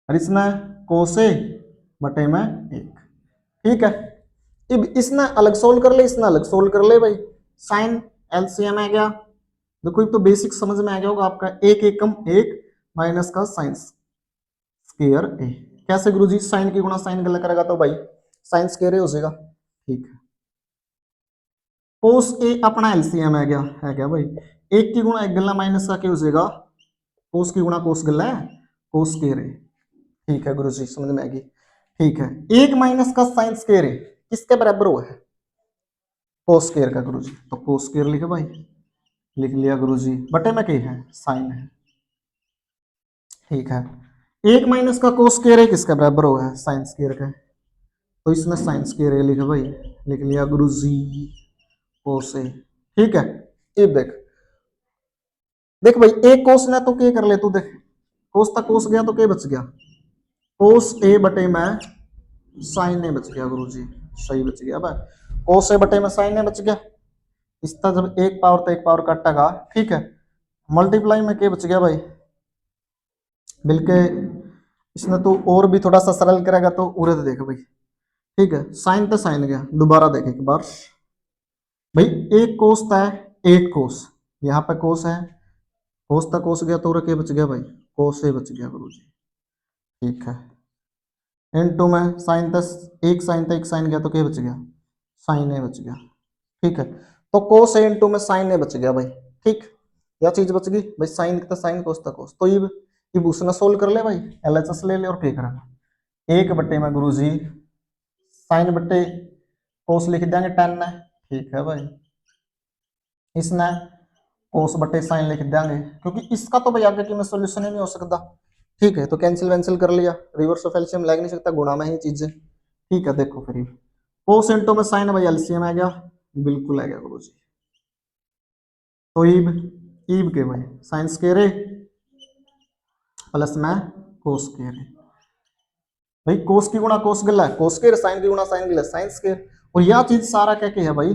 और इसने कोस ए बटे में एक। ठीक है, अब इसने अलग सोल्व कर ले, इसने अलग सोल्व कर ले भाई, साइन एलसीएम आ गया। देखो तो बेसिक समझ में आ गया होगा आपका, एक एकम एक माइनस का साइन स्क्वायर ए। कैसे गुरुजी, साइन की गुणा साइन गलत करेगा तो भाई साइन स्क्वायर ए हो जाएगा। ठीक है, कोस ए अपना एलसीएम आ गया, है क्या भाई, एक की गुणा एक गला माइनस का क्या हो जाएगा, कोस की गुणा कोस गला है, कोस स्क्वायर ए। ठीक है गुरुजी, समझ में आ गई। ठीक है, एक माइनस का साइन स्क्वायर ए किसके बराबर हुआ है, कोस स्क्वायर का गुरुजी। तो कोस स्क्वायर लिखे भाई, लिख लिया गुरुजी, बटे में क्या है, साइन है। ठीक है, एक माइनस का कोस स्क्वायर है किसका बराबर हुआ है, साइन स्क्वायर का, तो इसमें साइन स्क्वायर है लिखे भाई, लिख लिया गुरुजी कोस ए। ठीक है, अब देख देख भाई, एक कोस ना तो क्या कर ले तू, देख कोस तक कोस गया तो क्या बच गया, कोस ए बटे में साइन ए बच गया गुरुजी, सही बच गया भाई, कोस ए बटे में साइन ए बच गया। इसका जब एक पावर तो एक पावर कटेगा। ठीक है, मल्टीप्लाई में क्या बच गया भाई, बिल्कुल इसने तो और भी थोड़ा सा सरल करेगा तो उरे तो देख भाई। ठीक है, साइन तो साइन गया, दोबारा देख एक बार भाई, एक कोस था एक कोस, यहाँ पे कोस है, कोस तक कोस गया तो क्या बच गया भाई, कोस ए बच गया गुरु जी। ठीक है, इनटू में साइन दस, एक साइन था एक साइन गया तो क्या बच गया, साइन ए बच गया। ठीक है, तो कोस ए इंटू में साइन ए बच गया भाई। ठीक, क्या चीज बच गई भाई, साइन का साइन कोस का कोस। तो ये उसने सोल्व कर ले भाई, एलएचएस ले ले और क्या करना, एक बट्टे में गुरु जी साइन बट्टे कोस लिख देंगे 10 है। ठीक है भाई, इसने कोस बटे साइन लिख देंगे, क्योंकि इसका तो भाई आगे की में सोल्यूशन ही नहीं हो सकता। ठीक है, तो कैंसिल वैंसिल कर लिया, रिवर्स ऑफ एलसीएम लग नहीं सकता, गुणा में ही चीजें। ठीक है, देखो फिर कोस इंटू में साइन भाई एलसीएम आ गया, बिल्कुल आ गया गुरु जी। तो ईब के भाई साइन स्क्वायर प्लस में कोस स्क्वायर, भाई कोस की गुणा कोस गला है कोस स्क्वायर, साइन की गुणा साइन गला साइन स्क्वायर। और यह चीज सारा क्या क्या है भाई,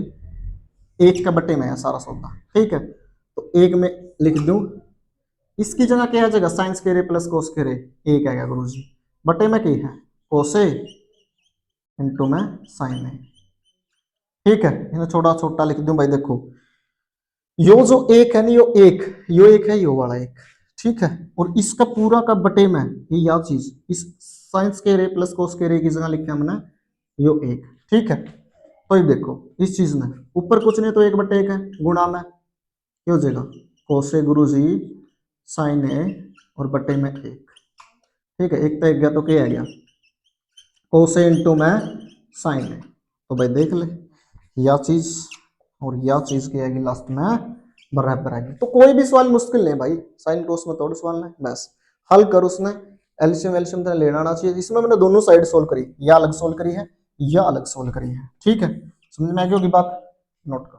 एक का बटे में है सारा सौदा। ठीक है, तो एक में लिख दूं, इसकी जगह क्या आ जाएगा, sign square plus cos square एक आएगा गुरु जी, बटे में क्या है कोसे इंटू में साइन है। ठीक है, इन्हें छोटा छोटा लिख दूं भाई, देखो यो जो एक है ना, यो एक है, यो वाला एक। ठीक है, और इसका पूरा का बटे में ये याद चीज, इस sign square plus cos square की जगह लिखा हमने यो एक। ठीक है, तो ये देखो इस चीज में ऊपर कुछ नहीं तो एक बटे एक है, गुणा में क्या हो जाएगा कोसे गुरु जी साइन ए और बटे में एक। ठीक है, एक तो एक गया तो क्या आ गया कोसे इंटू में साइन ए। तो भाई देख ले, यह चीज और यह चीज क्या आएगी लास्ट में बराबर आएगी। तो कोई भी सवाल मुश्किल नहीं भाई, साइन कोस में थोड़ा सवाल नहीं, बस हल कर उसने, एलसीएम एलसीएम तो लेना आना चाहिए। इसमें मैंने दोनों साइड सोल्व करी, या अलग सोल्व करी है या अलग सोल्व करी है। ठीक है, समझ में आ गई होगी बात, नोट कर।